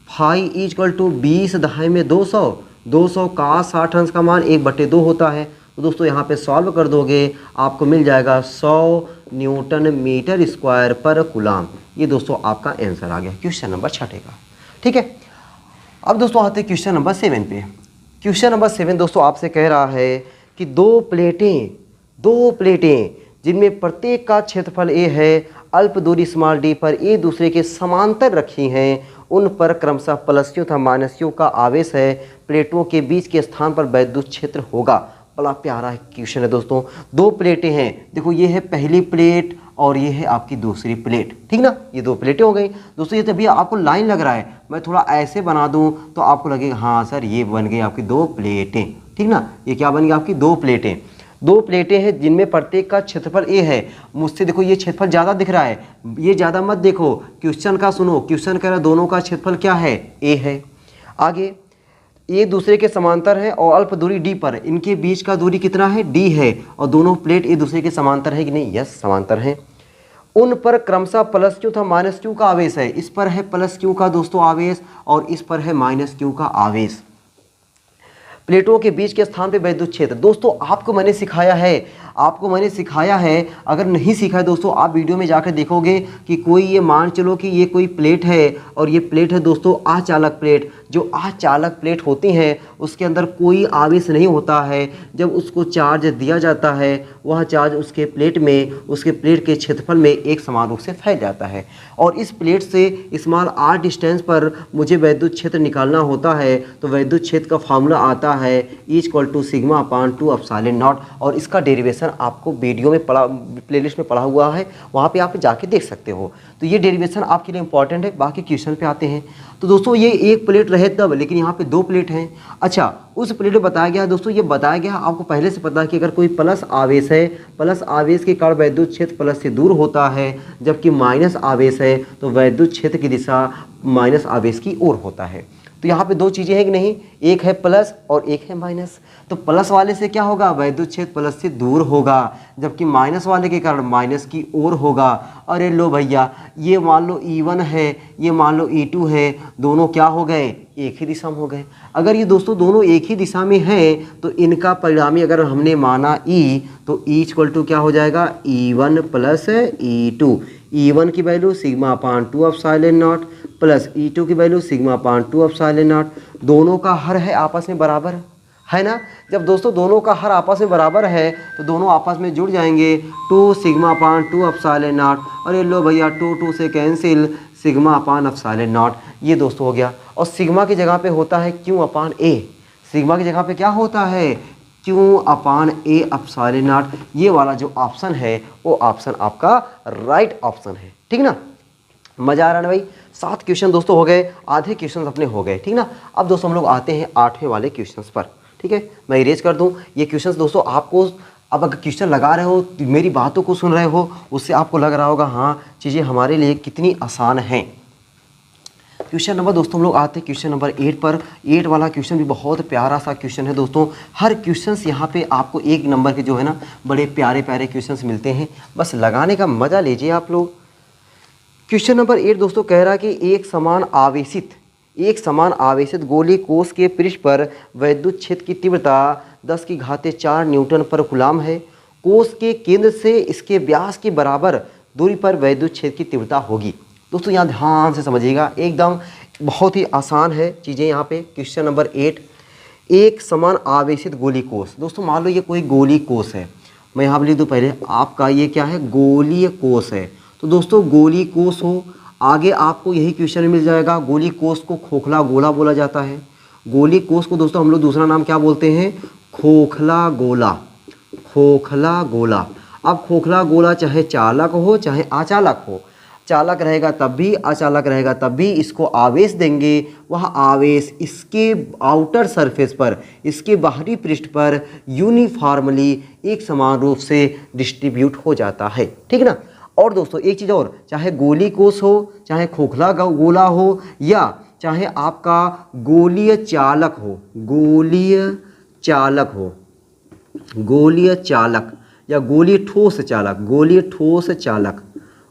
Phi equal to 20 दहाई में 200, 200 का 60 अंश का मान 1/2 होता है। तो दोस्तों यहाँ पे सॉल्व कर दोगे आपको मिल जाएगा 100 न्यूटन मीटर स्क्वायर पर कूलम। ये दोस्तों आपका आंसर आ गया क्वेश्चन नंबर 6 का। ठीक है, अब दोस्तों आते हैं क्वेश्चन नंबर 7 पे। क्वेश्चन नंबर 7 दोस्तों आपसे कह रहा है कि दो प्लेटें जिनमें प्रत्येक का क्षेत्रफल a है, अल्प दूरी स्मॉल d पर एक दूसरे के समांतर रखी हैं, उन पर क्रमशः प्लसयों तथा माइनसयों का आवेश है, प्लेटों के बीच के स्थान पर वैद्युत क्षेत्र होगा। बड़ा प्यारा क्वेश्चन है दोस्तों। दो प्लेटें हैं, देखो ये है पहली प्लेट और ये है आपकी दूसरी प्लेट, ठीक ना, ये दो प्लेटें हो गई दोस्तों। ये तभी आपको लाइन लग रहा है, मैं थोड़ा ऐसे बना दूं तो आपको लगेगा हाँ सर ये बन गई आपकी दो प्लेटें, ठीक ना। ये क्या बन गई आपकी दो प्लेटें। दो प्लेटें हैं जिनमें प्रत्येक का क्षेत्रफल ए है। मुझसे देखो ये क्षेत्रफल ज़्यादा दिख रहा है, ये ज़्यादा मत देखो, क्वेश्चन का सुनो। क्वेश्चन कह रहा है दोनों का क्षेत्रफल क्या है, ए है। आगे एक दूसरे के समांतर है और अल्प दूरी डी पर, इनके बीच का दूरी कितना है, डी है। और दोनों प्लेट एक दूसरे के समांतर है कि नहीं, यस समांतर है। उन पर क्रमशः प्लस क्यू था माइनस क्यू का आवेश है। इस पर है प्लस क्यू का दोस्तों आवेश और इस पर है माइनस क्यू का आवेश। प्लेटों के बीच के स्थान पे वैद्युत क्षेत्र। दोस्तों आपको मैंने सिखाया है, अगर नहीं सीखा है दोस्तों आप वीडियो में जाकर देखोगे कि कोई ये मान चलो कि ये कोई प्लेट है और ये प्लेट है दोस्तों आचालक प्लेट। जो आचालक प्लेट होती हैं उसके अंदर कोई आवेश नहीं होता है। जब उसको चार्ज दिया जाता है वह चार्ज उसके प्लेट के क्षेत्रफल में एक समान रूप से फैल जाता है। और इस प्लेट से स्मॉल आर डिस्टेंस पर मुझे वैद्युत क्षेत्र निकालना होता है, तो वैद्युत क्षेत्र का फार्मूला आता है E = σ/2 एप्सिलॉन नॉट। और इसका डेरिवेशन आपको वीडियो में पढ़ा, प्लेलिस्ट में पढ़ा हुआ है, वहाँ पे आप जाके देख सकते हो। तो ये डेरिवेशन आपके लिए इंपॉर्टेंट है। बाकी क्वेश्चन पे आते हैं। तो दोस्तों ये एक प्लेट रहे तब, लेकिन यहाँ पे दो प्लेट हैं। अच्छा उस प्लेट में बताया गया दोस्तों, ये बताया गया आपको पहले से पता है कि अगर कोई प्लस आवेश है, प्लस आवेश के कारण वैद्युत क्षेत्र प्लस से दूर होता है, जबकि माइनस आवेश है तो वैद्युत क्षेत्र की दिशा माइनस आवेश की ओर होता है। तो यहाँ पे दो चीज़ें हैं कि नहीं, एक है प्लस और एक है माइनस। तो प्लस वाले से क्या होगा, वैद्युत क्षेत्र प्लस से दूर होगा, जबकि माइनस वाले के कारण माइनस की ओर होगा। अरे लो भैया, ये मान लो E1 है, ये मान लो E2 है, दोनों क्या हो गए, एक ही दिशा में हो गए। अगर ये दोस्तों दोनों एक ही दिशा में हैं तो इनका परिणामी अगर हमने माना E, तो E = क्या हो जाएगा, E1 + E2। E1 की value σ/2 epsilon not plus E2 की वैल्यू σ/2 एप्सिलॉन नॉट। दोनों का हर है आपस में बराबर है ना। जब दोस्तों दोनों का हर आपस में बराबर है तो दोनों आपस में जुड़ जाएंगे, 2 σ/2 एप्सिलॉन नॉट। अरे लो भैया 2 से कैंसिल, σ/एप्सिलॉन नॉट। ये दोस्तों हो गया। और सिग्मा की जगह पे होता है Q/A। सिग्मा की जगह पे क्या होता है, Q/A एप्सिलॉन नॉट। ये वाला जो ऑप्शन है वो ऑप्शन आपका राइट ऑप्शन है, ठीक ना। मजा आ रहा है ना भाई। 7 क्वेश्चन दोस्तों हो गए, आधे क्वेश्चन अपने हो गए, ठीक ना। अब दोस्तों हम लोग आते हैं 8वें वाले क्वेश्चन पर, ठीक है। मैं इरेज कर दूं ये क्वेश्चन दोस्तों। आपको अब अगर क्वेश्चन लगा रहे हो, मेरी बातों को सुन रहे हो, उससे आपको लग रहा होगा हाँ चीज़ें हमारे लिए कितनी आसान हैं। क्वेश्चन नंबर दोस्तों हम लोग आते हैं क्वेश्चन नंबर 8 पर। 8 वाला क्वेश्चन भी बहुत प्यारा सा क्वेश्चन है दोस्तों। हर क्वेश्चंस यहाँ पे आपको 1 नंबर के जो है ना बड़े प्यारे प्यारे क्वेश्चंस मिलते हैं, बस लगाने का मज़ा लीजिए आप लोग। क्वेश्चन नंबर 8 दोस्तों कह रहा है कि एक समान आवेशित गोलीय कोश के पृष्ठ पर वैद्युत क्षेत्र की तीव्रता 10⁴ न्यूटन पर कूलम है। कोश के केंद्र से इसके व्यास के बराबर दूरी पर वैद्युत क्षेत्र की तीव्रता होगी। दोस्तों यहाँ ध्यान से समझिएगा, एकदम बहुत ही आसान है चीज़ें यहाँ पे। क्वेश्चन नंबर 8, एक समान आवेशित गोलीय कोश। दोस्तों मान लो ये कोई गोलीय कोश है, मैं यहाँ पर लिख दूँ पहले, आपका ये क्या है, गोलीय कोश है। तो दोस्तों गोलीय कोश हो, आगे आपको यही क्वेश्चन मिल जाएगा। गोलीय कोश को खोखला गोला बोला जाता है। गोलीय कोश को दोस्तों हम लोग दूसरा नाम क्या बोलते हैं, खोखला गोला। खोखला गोला। अब खोखला गोला चाहे चालक हो चाहे अचालक हो, चालक रहेगा तब भी, अचालक रहेगा तब भी इसको आवेश देंगे, वह आवेश इसके आउटर सरफेस पर, इसके बाहरी पृष्ठ पर यूनिफॉर्मली एक समान रूप से डिस्ट्रीब्यूट हो जाता है। ठीक ना। और दोस्तों एक चीज़ और, चाहे गोली कोष हो, चाहे खोखला गोला हो, या चाहे आपका गोलीय चालक हो, गोलीय चालक हो, गोलीय चालक या गोलीय ठोस चालक, गोलीय ठोस चालक,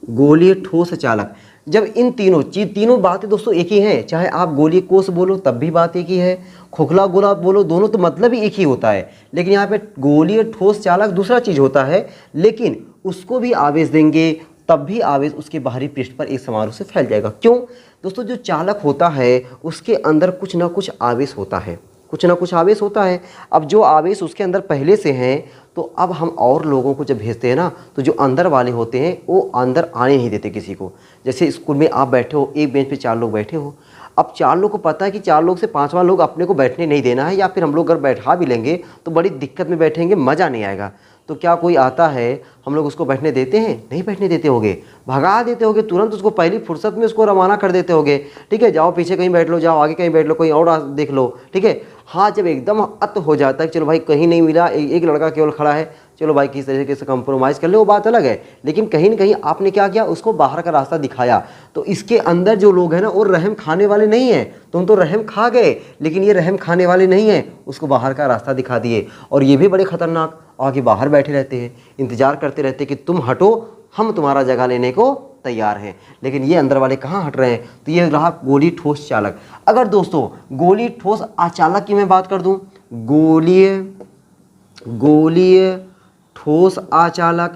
गोलीय ठोस चालक, जब इन तीनों बातें दोस्तों एक ही हैं, चाहे आप गोलीय कोष बोलो तब भी बात एक ही है, खोखला गोला बोलो, दोनों तो मतलब ही एक ही होता है। लेकिन यहाँ पे गोलीय ठोस चालक दूसरा चीज़ होता है, लेकिन उसको भी आवेश देंगे तब भी आवेश उसके बाहरी पृष्ठ पर एक समान रूप से फैल जाएगा। क्यों दोस्तों, जो चालक होता है उसके अंदर कुछ ना कुछ आवेश होता है, कुछ ना कुछ आवेश होता है। अब जो आवेश उसके अंदर पहले से हैं, तो अब हम और लोगों को जब भेजते हैं ना, तो जो अंदर वाले होते हैं वो अंदर आने नहीं देते किसी को। जैसे स्कूल में आप बैठे हो, एक बेंच पे 4 लोग बैठे हो, अब 4 लोग को पता है कि 4 लोग से 5वां लोग अपने को बैठने नहीं देना है, या फिर हम लोग अगर बैठा भी लेंगे तो बड़ी दिक्कत में बैठेंगे, मज़ा नहीं आएगा। तो क्या कोई आता है, हम लोग उसको बैठने देते हैं? नहीं बैठने देते होगे, भगा देते होगे, तुरंत उसको पहली फुर्सत में उसको रवाना कर देते होगे। ठीक है, जाओ पीछे कहीं बैठ लो, जाओ आगे कहीं बैठ लो, कोई और देख लो। ठीक है, हाँ जब एकदम अत हो जाता है, चलो भाई कहीं नहीं मिला, एक लड़का केवल खड़ा है, चलो भाई किस तरीके से कंप्रोमाइज़ कर ले, वो बात अलग है। लेकिन कहीं ना कहीं आपने क्या किया, उसको बाहर का रास्ता दिखाया। तो इसके अंदर जो लोग हैं ना, वो रहम खाने वाले नहीं हैं। तुम तो रहम खा गए, लेकिन ये रहम खाने वाले नहीं हैं, उसको बाहर का रास्ता दिखा दिए। और ये भी बड़े खतरनाक, आगे बाहर बैठे रहते हैं, इंतजार करते रहते हैं कि तुम हटो, हम तुम्हारा जगह लेने को तैयार हैं। लेकिन ये अंदर वाले कहाँ हट रहे हैं। तो ये रहा गोली ठोस चालक। अगर दोस्तों गोली ठोस अचालक की मैं बात कर दूं, गोलीय ठोस अचालक,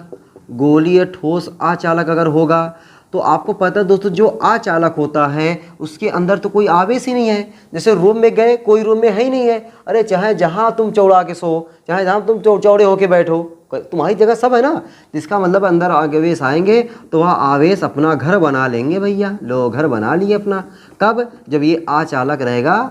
गोलीय ठोस अचालक अगर होगा, तो आपको पता है दोस्तों, जो अचालक होता है उसके अंदर तो कोई आवेश ही नहीं है। जैसे रूम में गए, कोई रूम में है ही नहीं है, अरे चाहे जहाँ तुम चौड़ा के सो, चाहे जहाँ तुम चौड़े होके बैठो, तुम्हारी जगह सब है ना। जिसका मतलब अंदर आवेश आएंगे तो वह आवेश अपना घर बना लेंगे भैया। लो घर बना लिए अपना, कब, जब ये अचालक रहेगा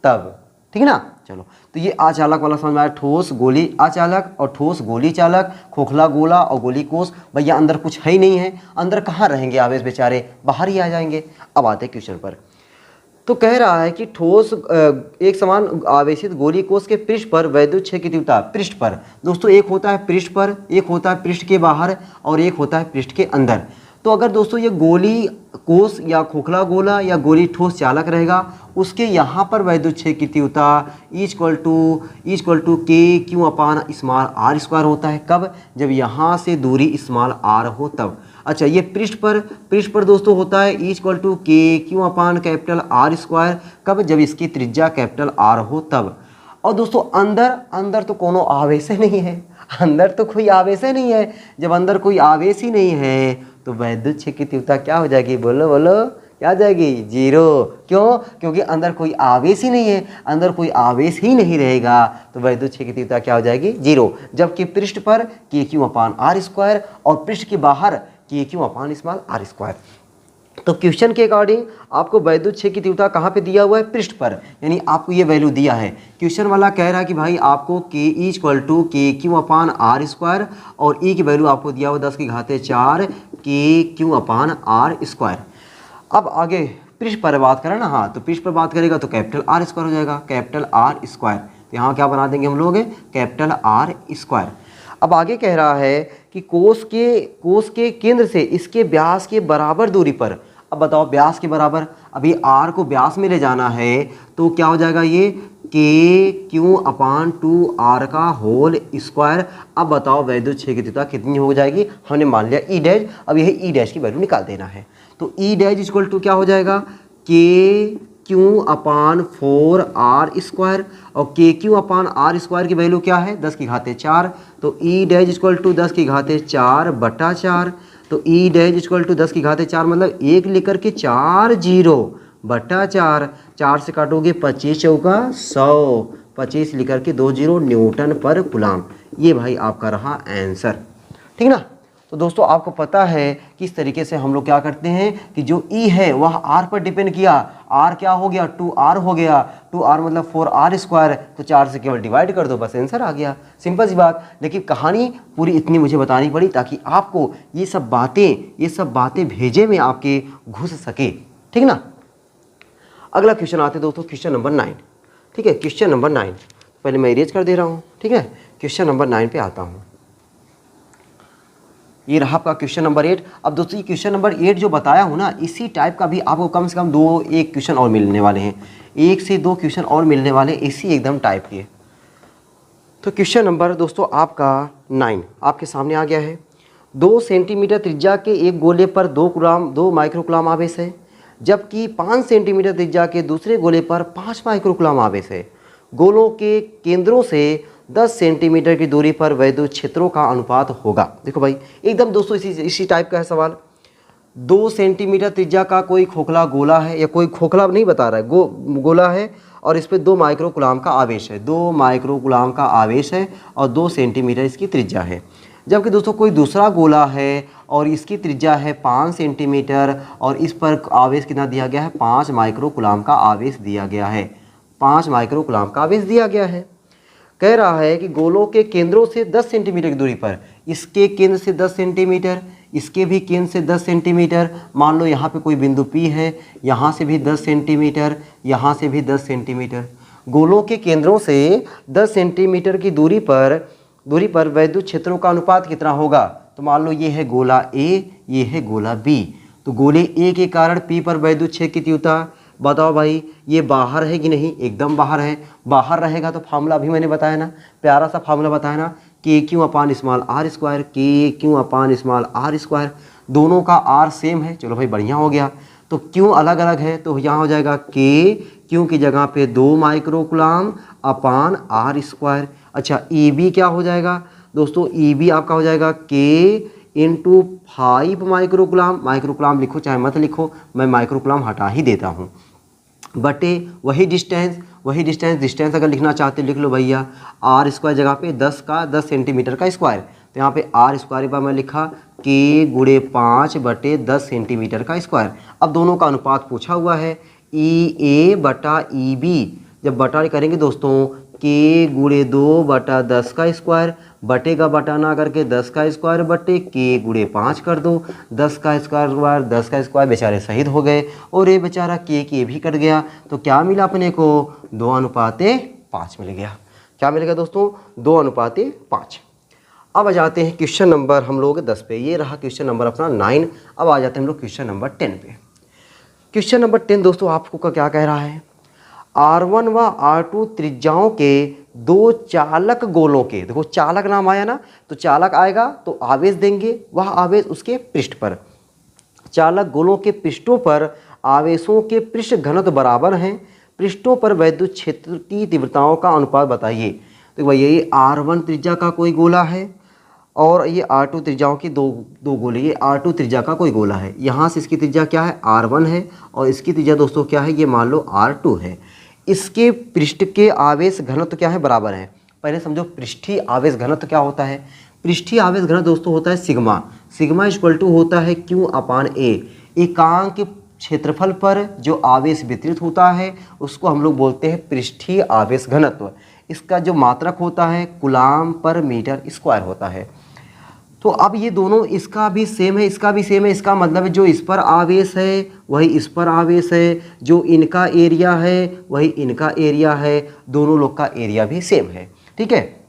तब। ठीक ना। चलो, तो ये अचालक वाला समझ में आया, ठोस गोली अचालक और ठोस गोली चालक, खोखला गोला और गोली कोष। भैया अंदर कुछ है ही नहीं है, अंदर कहाँ रहेंगे आवेश, बेचारे बाहर ही आ जाएंगे। अब आते हैं क्वेश्चन पर। तो कह रहा है कि ठोस एक समान आवेशित गोली कोष के पृष्ठ पर वैद्युत क्षेत्र की तीव्रता, पृष्ठ पर दोस्तों एक होता है पृष्ठ पर, एक होता है पृष्ठ के बाहर और एक होता है पृष्ठ के अंदर। तो अगर दोस्तों ये गोली कोष या खोखला गोला या गोली ठोस चालक रहेगा, उसके यहाँ पर वैद्युत क्षेत्र की तीव्रता equal to K Q upon small R square होता है। कब, जब यहाँ से दूरी स्मॉल आर हो तब। अच्छा, ये पृष्ठ पर दोस्तों होता है equal to K Q upon capital R square. कब, जब इसकी त्रिज्या कैपिटल आर हो तब। और दोस्तों अंदर तो कोनो आवेश ही नहीं है, अंदर तो कोई आवेश ही नहीं है। जब अंदर कोई आवेश ही नहीं है तो वैद्युत क्षेत्र की तीव्रता क्या हो जाएगी, बोलो क्या हो जाएगी, 0। क्यों, क्योंकि अंदर कोई आवेश ही नहीं है, अंदर कोई आवेश ही नहीं रहेगा तो वैद्युत क्षेत्र की तीव्रता क्या हो जाएगी, 0। जबकि पृष्ठ पर के क्यू अपान आर स्क्वायर और पृष्ठ के बाहर K Q upon small R square. तो क्वेश्चन के अकॉर्डिंग आपको वैद्युत क्षेत्र की तीव्रता कहाँ पे दिया हुआ है, पृष्ठ पर, यानी आपको ये वैल्यू दिया है। क्वेश्चन वाला कह रहा है कि भाई आपको के equal to K Q upon R square और ई की वैल्यू आपको दिया हुआ 10⁴ के क्यू अपान आर स्क्वायर। अब आगे पृष्ठ पर बात करें ना, हाँ तो पृष्ठ पर बात करेगा तो कैपिटल आर स्क्वायर हो जाएगा, कैपिटल आर स्क्वायर। तो यहाँ क्या बना देंगे हम लोग, कैपिटल आर स्क्वायर। अब आगे कह रहा है कि कोष के केंद्र से इसके व्यास के बराबर दूरी पर, अब बताओ व्यास के बराबर, अभी आर को व्यास में ले जाना है तो क्या हो जाएगा, ये के क्यू अपान 2 आर का होल स्क्वायर। अब बताओ वैद्युत क्षेत्र की तीव्रता कितनी हो जाएगी, हमने मान लिया ई डैश। अब यही ई डैश की वैल्यू निकाल देना है। तो ई डैश इक्वल टू क्या हो जाएगा, के क्यू अपान 4 आर स्क्वायर, और के क्यू अपान आर स्क्वायर की वैल्यू क्या है, 10⁴। तो ई डैश इक्वल टू 10⁴/4। तो ई डैश इक्वल टू 10⁴ मतलब 1 लेकर के 4 0/4। 4 से काटोगे 25 चौका 100, 25 लेकर के 2 0 न्यूटन पर कूलम। ये भाई आपका रहा आंसर। ठीक ना। तो दोस्तों आपको पता है कि इस तरीके से हम लोग क्या करते हैं कि जो ई है वह आर पर डिपेंड किया, आर क्या हो गया, 2R हो गया, 2r मतलब 4r स्क्वायर, तो 4 से केवल डिवाइड कर दो, बस आंसर आ गया। सिंपल सी बात। लेकिन कहानी पूरी इतनी मुझे बतानी पड़ी ताकि आपको ये सब बातें भेजे में आपके घुस सके, ठीक ना। अगला क्वेश्चन आते हैं दोस्तों, क्वेश्चन नंबर 9। ठीक है, क्वेश्चन नंबर 9 पहले मैं इरेज कर दे रहा हूँ। ठीक है, क्वेश्चन नंबर 9 पे आता हूँ। ये रहा आपका क्वेश्चन नंबर 8। अब दोस्तों ये क्वेश्चन नंबर 8 जो बताया हूँ ना, इसी टाइप का भी आपको कम से कम एक क्वेश्चन और मिलने वाले हैं, 1 से 2 क्वेश्चन और मिलने वाले इसी एकदम टाइप के। तो क्वेश्चन नंबर दोस्तों आपका 9 आपके सामने आ गया है। 2 सेंटीमीटर त्रिज्या के एक गोले पर 2 माइक्रोकुलाम आवेश है, जबकि 5 सेंटीमीटर त्रिज्या के दूसरे गोले पर 5 माइक्रोकुलाम आवेश है। गोलों के केंद्रों से 10 सेंटीमीटर की दूरी पर वैद्युत क्षेत्रों का अनुपात होगा। देखो भाई एकदम दोस्तों इसी टाइप का है सवाल। 2 सेंटीमीटर त्रिज्या का कोई खोखला गोला है, या कोई खोखला नहीं बता रहा है, गोला है और इस पर 2 माइक्रोकुलाम का आवेश है, 2 माइक्रोकुलाम का आवेश है और 2 सेंटीमीटर इसकी त्रिज्या है। जबकि दोस्तों कोई दूसरा गोला है और इसकी त्रिज्या है 5 सेंटीमीटर और इस पर आवेश कितना दिया गया है, 5 माइक्रोकुलाम का आवेश दिया गया है, 5 माइक्रोकुलाम का आवेश दिया गया है। कह रहा है कि गोलों के केंद्रों से 10 सेंटीमीटर की दूरी पर, इसके केंद्र से 10 सेंटीमीटर, इसके भी केंद्र से 10 सेंटीमीटर, मान लो यहाँ पे कोई बिंदु P है, यहाँ से भी 10 सेंटीमीटर, यहाँ से भी 10 सेंटीमीटर। गोलों के केंद्रों से 10 सेंटीमीटर की दूरी पर वैद्युत क्षेत्रों का अनुपात कितना होगा। तो मान लो ये है गोला A, ये है गोला B। तो गोले A के कारण P पर वैद्युत क्षेत्र की तीव्रता, बताओ भाई ये बाहर है कि नहीं, एकदम बाहर है। बाहर रहेगा तो फार्मूला अभी मैंने बताया ना, प्यारा सा फार्मूला बताया ना, KQ/r², KQ/r²। दोनों का r सेम है, चलो भाई बढ़िया हो गया। तो क्यों अलग अलग है, तो यहाँ हो जाएगा क्यों की जगह पे 2 माइक्रोकुलाम अपान r²। अच्छा EB क्या हो जाएगा दोस्तों, EB आपका हो जाएगा K × 5 माइक्रोकुलाम। माइक्रोकुलाम लिखो चाहे मत लिखो, मैं माइक्रोकुलाम हटा ही देता हूँ, बटे वही डिस्टेंस अगर लिखना चाहते लिख लो भैया, r² जगह पे 10 सेंटीमीटर का स्क्वायर। तो यहाँ पे r² पर मैं लिखा K × 5 बटे 10 सेंटीमीटर का स्क्वायर। अब दोनों का अनुपात पूछा हुआ है, EA बटा EB। जब बटा करेंगे दोस्तों, K × 2 बटा 10 का स्क्वायर, बटे का बटा ना करके 10 का स्क्वायर बटे K × 5 कर दो, 10 का स्क्वायर बेचारे शहीद हो गए और ये बेचारा K भी कट गया। तो क्या मिला अपने को, 2:5 मिल गया। क्या मिल गया दोस्तों, 2:5। अब आ जाते हैं क्वेश्चन नंबर हम लोग 10 पे। ये रहा क्वेश्चन नंबर अपना 9। अब आ जाते हैं हम लोग क्वेश्चन नंबर 10 पे। क्वेश्चन नंबर 10 दोस्तों आपको का क्या कह रहा है, R1 व R2 त्रिज्याओं के 2 चालक गोलों के, देखो चालक नाम आया ना, तो चालक आएगा तो आवेश देंगे, वह आवेश उसके पृष्ठ पर। चालक गोलों के पृष्ठों पर आवेशों के पृष्ठ घनत्व बराबर हैं, पृष्ठों पर वैद्युत क्षेत्र की तीव्रताओं का अनुपात बताइए। तो भैया ये R1 त्रिज्या का कोई गोला है और ये R2 त्रिज्याओं की दो गोले, ये R2 त्रिज्या का कोई गोला है। यहाँ से इसकी त्रिज्या क्या है, R1 है और इसकी त्रिज्या दोस्तों क्या है, ये मान लो R2 है। इसके पृष्ठ के आवेश घनत्व क्या है, बराबर है। पहले समझो पृष्ठीय आवेश घनत्व क्या होता है। पृष्ठीय आवेश घनत्व दोस्तों होता है सिग्मा = होता है Q/A। एकांक क्षेत्रफल पर जो आवेश वितरित होता है उसको हम लोग बोलते हैं पृष्ठीय आवेश घनत्व। इसका जो मात्रक होता है कूलाम/मीटर² होता है। तो अब ये दोनों, इसका भी सेम है, इसका भी सेम है। इसका मतलब है जो इस पर आवेश है वही इस पर आवेश है, जो इनका एरिया है वही इनका एरिया है, दोनों लोग का एरिया भी सेम है। ठीक है,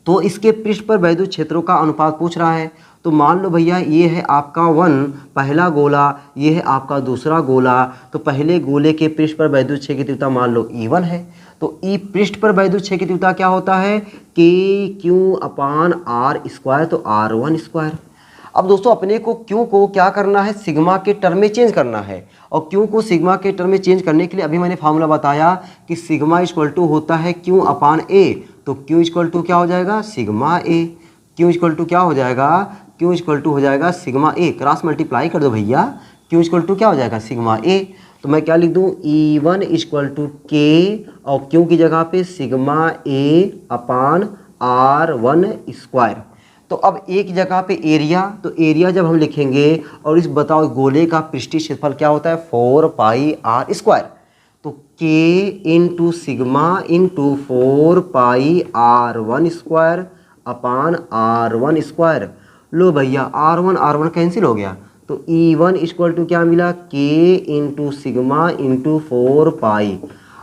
तो इसके पृष्ठ पर वैद्युत क्षेत्रों का अनुपात पूछ रहा है। तो मान लो भैया ये है आपका 1 पहला गोला, ये है आपका दूसरा गोला। तो पहले गोले के पृष्ठ पर वैद्युत क्षेत्र की तीव्रता मान लो E1 है। तो E पृष्ठ पर वैद्युत क्षेत्र की तीव्रता क्या होता है, KQ/r², तो R1²। अब दोस्तों अपने को Q को क्या करना है, सिग्मा के टर्म में चेंज करना है। और Q को सिग्मा के टर्म में चेंज करने के लिए अभी मैंने फार्मूला बताया कि सिग्मा = होता है Q/A। तो Q क्या हो जाएगा, सिग्मा A। Q क्या हो जाएगा, Q हो जाएगा सिग्मा A। क्रॉस मल्टीप्लाई कर दो भैया, Q क्या हो जाएगा, सिग्मा A। तो मैं क्या लिख दूँ, E1 = K और Q की जगह पे सिग्मा A/R1²। तो अब एक जगह पे एरिया, तो एरिया जब हम लिखेंगे और इस बताओ गोले का पृष्ठीय क्षेत्रफल क्या होता है, 4πr²। तो के इंटू सिग्मा इंटू 4 पाई R1² अपान R1²। लो भैया R1 कैंसिल हो गया, तो E1 इक्वल टू क्या मिला, के इंटू सिग्मा इंटू 4 पाई।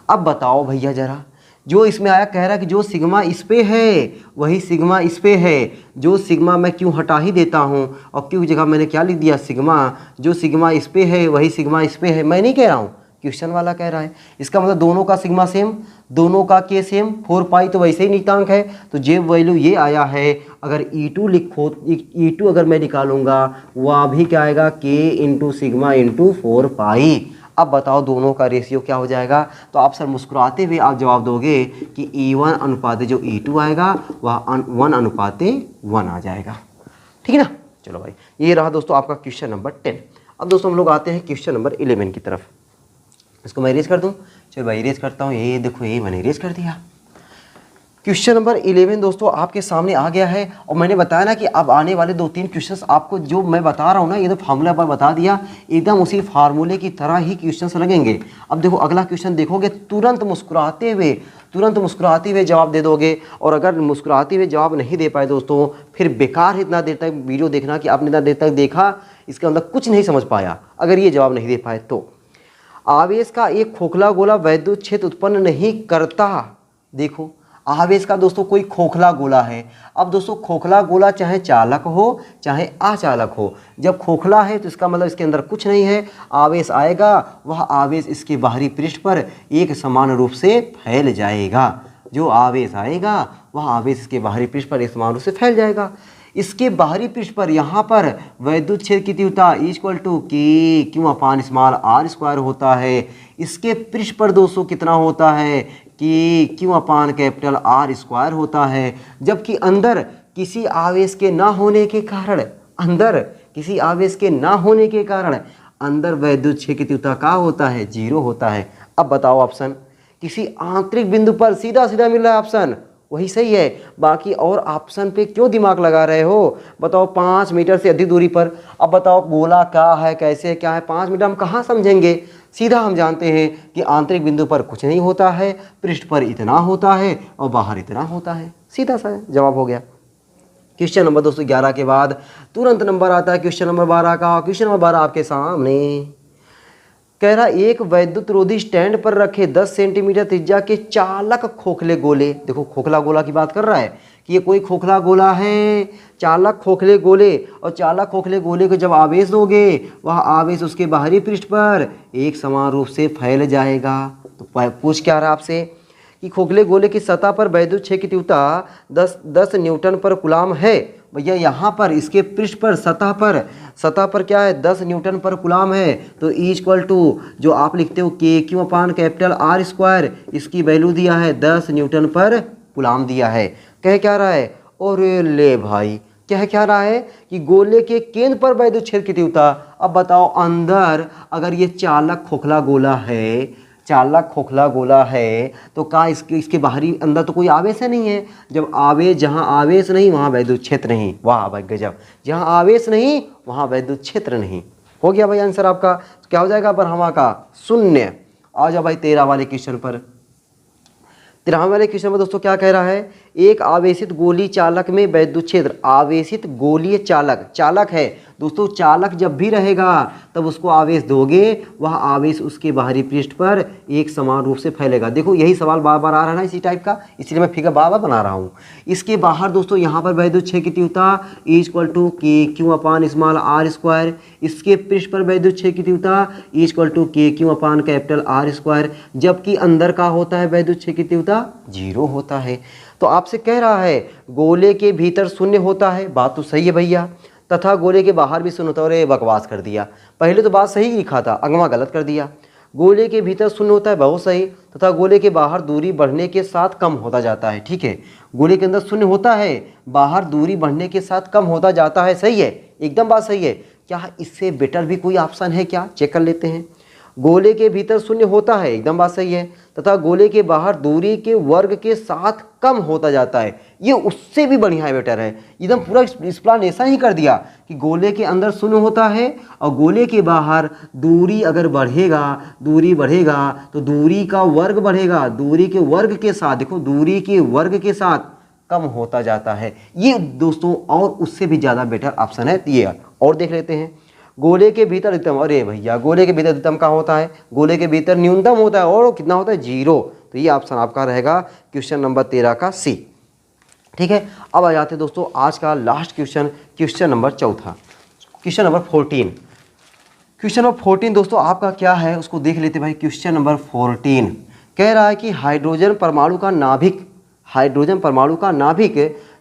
अब बताओ भैया जरा, जो इसमें आया कह रहा है कि जो सिग्मा इस पे है वही सिग्मा इस पे है, जो सिग्मा मैं क्यों हटा ही देता हूँ और क्यों जगह मैंने क्या लिख दिया सिग्मा, जो सिग्मा इस पे है वही सिग्मा इस पे है। मैं नहीं कह रहा हूँ, क्वेश्चन वाला कह रहा है। इसका मतलब दोनों का सिग्मा सेम, दोनों का के सेम। 4 पाई तो वैसे ही नियतांक है, तो जे वैल्यू ये आया है। अगर E2 लिखो, E2 अगर मैं निकालूंगा वह भी क्या आएगा, के इंटू सिग्मा इंटू 4 पाई। अब बताओ दोनों का रेशियो क्या हो जाएगा, तो आप सर मुस्कुराते हुए आप जवाब दोगे कि E1 अनुपाते जो E2 आएगा वह 1:1 आ जाएगा। ठीक है ना। चलो भाई, ये रहा दोस्तों आपका क्वेश्चन नंबर 10। अब दोस्तों हम लोग आते हैं क्वेश्चन नंबर 11 की तरफ। इसको मैं इरेज कर दूं, चलो भाई इरेज करता हूँ। ये देखो, ये मैंने इरेज कर दिया। क्वेश्चन नंबर 11 दोस्तों आपके सामने आ गया है। और मैंने बताया ना कि अब आने वाले 2-3 क्वेश्चंस आपको जो मैं बता रहा हूँ ना, ये तो फार्मूला पर बता दिया, एकदम उसी फार्मूले की तरह ही क्वेश्चंस लगेंगे। अब देखो अगला क्वेश्चन देखोगे, तुरंत मुस्कुराते हुए जवाब दे दोगे। और अगर मुस्कुराते हुए जवाब नहीं दे पाए दोस्तों, फिर बेकार इतना देर तक वीडियो देखना कि आपने इतना देर तक देखा, इसका मतलब कुछ नहीं समझ पाया अगर ये जवाब नहीं दे पाए तो। आवेश का एक खोखला गोला वैद्युत क्षेत्र उत्पन्न नहीं करता। देखो आवेश का दोस्तों कोई खोखला गोला है। अब दोस्तों खोखला गोला चाहे चालक हो चाहे अचालक हो, जब खोखला है तो इसका मतलब इसके अंदर कुछ नहीं है। आवेश आएगा, वह आवेश इसके बाहरी पृष्ठ पर एक समान रूप से फैल जाएगा। जो आवेश आएगा वह आवेश इसके बाहरी पृष्ठ पर एक समान रूप से फैल जाएगा। इसके बाहरी पृष्ठ पर यहाँ पर वैद्युत क्षेत्र की तीव्रता equal to K Q upon small R² होता है। इसके पृष्ठ पर दोस्तों कितना होता है, कि क्यू अपान कैपिटल R² होता है। जबकि अंदर किसी आवेश के ना होने के कारण, अंदर वैद्युत क्षेत्र की तीव्रता का होता है, 0 होता है। अब बताओ ऑप्शन, किसी आंतरिक बिंदु पर सीधा मिल रहा है ऑप्शन, वही सही है। बाकी और ऑप्शन पे क्यों दिमाग लगा रहे हो, बताओ 5 मीटर से अधिक दूरी पर। अब बताओ गोला क्या है, कैसे क्या है, 5 मीटर हम कहाँ समझेंगे। सीधा हम जानते हैं कि आंतरिक बिंदु पर कुछ नहीं होता है, पृष्ठ पर इतना होता है और बाहर इतना होता है। सीधा सा जवाब हो गया। क्वेश्चन नंबर दोस्तों 11 के बाद तुरंत नंबर आता है क्वेश्चन नंबर 12 का। क्वेश्चन नंबर 12 आपके सामने कह रहा, एक वैद्युत रोधी स्टैंड पर रखे 10 सेंटीमीटर त्रिज्या के चालक खोखले गोले। देखो खोखला गोला की बात कर रहा है कि ये कोई खोखला गोला है, चालक खोखले गोले। और चालक खोखले गोले को जब आवेश दोगे, वह आवेश उसके बाहरी पृष्ठ पर एक समान रूप से फैल जाएगा। तो पूछ क्या रहा आपसे कि खोखले गोले की सतह पर वैद्युत क्षेत्र की तीव्रता 10 न्यूटन पर कूलाम है। भैया यहाँ पर इसके पृष्ठ पर सतह पर क्या है, 10 न्यूटन पर कूलाम है। तो E इक्वल टू जो आप लिखते हो के क्यू अपान कैपिटल R², इसकी वैल्यू दिया है 10 न्यूटन पर कूलाम दिया है। कह क्या रहा है, और ले भाई क्या रहा है कि गोले के केंद्र पर वैद्युत क्षेत्र की तीव्रता। अब बताओ अंदर अगर ये चालक खोखला गोला है तो का इसके बाहरी अंदर तो कोई आवेश है नहीं है। जब आवेश, जहाँ आवेश नहीं वहाँ वैद्युत क्षेत्र नहीं। वाह भाई गजब, जहाँ आवेश नहीं वहाँ वैद्युत क्षेत्र नहीं। हो गया भाई आंसर आपका। तो क्या हो जाएगा ब्रह्मा का 0। आ जाओ भाई 13 वाले क्वेश्चन पर। 13 वाले क्वेश्चन में दोस्तों क्या कह रहा है, एक आवेशित गोलीय चालक में वैद्युत क्षेत्र। आवेशित गोलीय चालक है दोस्तों, चालक जब भी रहेगा तब उसको आवेश दोगे, वह आवेश उसके बाहरी पृष्ठ पर एक समान रूप से फैलेगा। देखो यही सवाल बार बार आ रहा है ना इसी टाइप का, इसलिए मैं फिगर बार बार बना रहा हूँ। इसके बाहर दोस्तों यहाँ पर वैद्युत क्षेत्र की तीव्रता equal to K Q upon small R²। इसके पृष्ठ पर वैद्युत क्षेत्र की तीव्रता equal to K Q upon capital R²। जबकि अंदर का होता है वैद्युत क्षेत्र की तीव्रता 0 होता है। तो आपसे कह रहा है गोले के भीतर 0 होता है, बात तो सही है भैया, तथा गोले के बाहर भी 0 होता है। और बकवास कर दिया, पहले तो बात सही लिखा था, अगवा गलत कर दिया। गोले के भीतर 0 होता है, बहुत सही, तथा गोले के बाहर दूरी बढ़ने के साथ कम होता जाता है। ठीक है, गोले के अंदर 0 होता है, बाहर दूरी बढ़ने के साथ कम होता जाता है। सही है, एकदम बात सही है। क्या इससे बेटर भी कोई ऑप्शन है क्या, चेक कर लेते हैं। गोले के भीतर शून्य होता है, एकदम बात सही है, तथा गोले के बाहर दूरी के वर्ग के साथ कम होता जाता है। ये उससे भी बढ़िया है, बेटर है, एकदम पूरा एक्सप्लेनेशन ही कर दिया कि गोले के अंदर शून्य होता है और गोले के बाहर दूरी अगर दूरी बढ़ेगा तो दूरी का वर्ग बढ़ेगा, दूरी के वर्ग के साथ, देखो दूरी के वर्ग के साथ कम होता जाता है। ये दोस्तों और उससे भी ज़्यादा बेटर ऑप्शन है ये। और देख लेते हैं, गोले के भीतर अधिकतम, अरे भैया गोले के भीतर अधिकतम कहाँ होता है, गोले के भीतर न्यूनतम होता है, और कितना होता है, 0। तो ये ऑप्शन आपका रहेगा क्वेश्चन नंबर 13 का सी। ठीक है, अब आ जाते हैं दोस्तों आज का last question, question number 14, question number 14। Question number 14 दोस्तों आपका क्या है उसको देख लेते भाई। क्वेश्चन नंबर 14 कह रहा है कि हाइड्रोजन परमाणु का नाभिक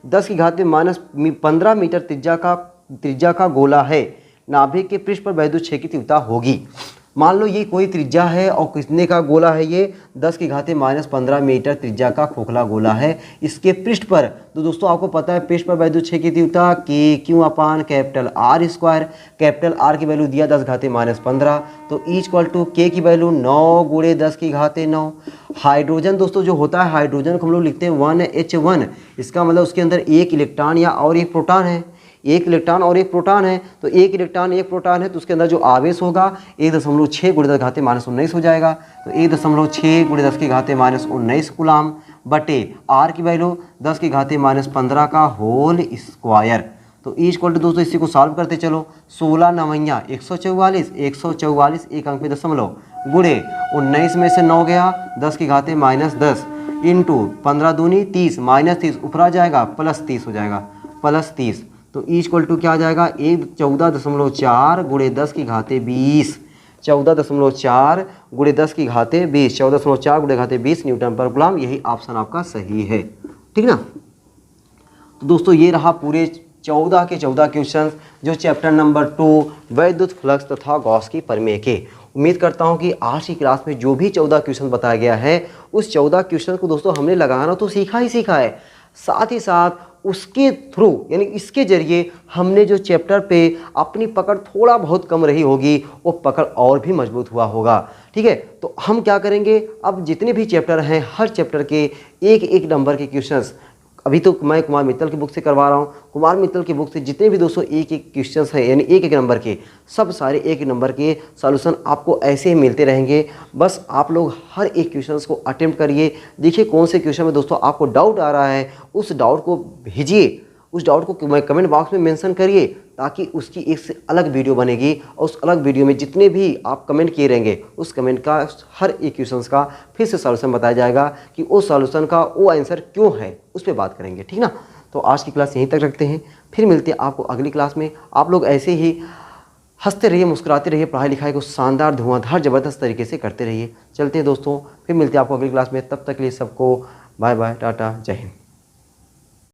10⁻⁻15 मीटर त्रिज्या का गोला है। नाभिक के पृष्ठ पर वैद्युत क्षेत्र की तीव्रता होगी। मान लो ये कोई त्रिज्या है और कितने का गोला है, ये 10⁻15 मीटर त्रिज्या का खोखला गोला है। इसके पृष्ठ पर, तो दोस्तों आपको पता है पृष्ठ पर वैद्युत क्षेत्र की तीव्रता Q/R²। कैपिटल R की वैल्यू दिया 10⁻15, तो K की वैल्यू 9 × 10⁻9। हाइड्रोजन दोस्तों जो होता है, हाइड्रोजन को हम लोग लिखते हैं 1H1। इसका मतलब उसके अंदर एक इलेक्ट्रॉन या और एक प्रोटॉन है, एक इलेक्ट्रॉन और एक प्रोटॉन है, तो एक इलेक्ट्रॉन एक प्रोटॉन है, तो उसके अंदर जो आवेश होगा 1.6 × 10⁻19 हो जाएगा। तो 1.6 × 10⁻19 कूलाम बटे R की वैल्यू 10⁻15 का होल स्क्वायर। तो दोस्तों इसी को सॉल्व करते चलो, 16 9 144 एक अंक में दशमलव गुणे 19 में से 9 गया 10⁻10 इंटू 15 दूनी 30 -30 ऊपर आ जाएगा +30 हो जाएगा, +30। तो क्या आ जाएगा 14.4 × 10⁻20, 14.4 × 10⁻20, 14.4 × 10⁻20 न्यूटन पर कूलम। यही ऑप्शन आपका सही है, ठीक ना। तो दोस्तों ये रहा पूरे 14 के 14 क्वेश्चन जो चैप्टर नंबर 2 वैद्युत फ्लक्स तथा गॉस की प्रमेय के। उम्मीद करता हूँ कि आज की क्लास में जो भी 14 क्वेश्चन बताया गया है उस 14 क्वेश्चन को दोस्तों हमने लगाना तो सीखा है, साथ ही साथ उसके थ्रू यानी इसके जरिए हमने जो चैप्टर पे अपनी पकड़ थोड़ा बहुत कम रही होगी वो पकड़ और भी मजबूत हुआ होगा। ठीक है, तो हम क्या करेंगे, अब जितने भी चैप्टर हैं हर चैप्टर के एक एक नंबर के क्वेश्चंस अभी तो मैं कुमार मित्तल की बुक से करवा रहा हूँ। कुमार मित्तल की बुक से जितने भी दोस्तों एक एक क्वेश्चंस हैं यानी एक एक नंबर के, सब सारे एक नंबर के सॉल्यूशन आपको ऐसे ही मिलते रहेंगे। बस आप लोग हर एक क्वेश्चंस को अटेम्प्ट करिए, देखिए कौन से क्वेश्चन में दोस्तों आपको डाउट आ रहा है, उस डाउट को भेजिए, उस डाउट को कमेंट बॉक्स में मेंशन करिए ताकि उसकी एक से अलग वीडियो बनेगी और उस अलग वीडियो में जितने भी आप कमेंट किए रहेंगे उस कमेंट का हर एक क्वेश्चंस का फिर से सॉल्यूशन बताया जाएगा कि उस सॉल्यूशन का वो आंसर क्यों है, उस पर बात करेंगे, ठीक ना। तो आज की क्लास यहीं तक रखते हैं, फिर मिलते हैं आपको अगली क्लास में। आप लोग ऐसे ही हंसते रहिए, मुस्कुराते रहिए, पढ़ाई लिखाई को शानदार धुआंधार ज़बरदस्त तरीके से करते रहिए। चलते हैं दोस्तों, फिर मिलते हैं आपको अगली क्लास में, तब तक के लिए सबको बाय बाय, टाटा, जय हिंद।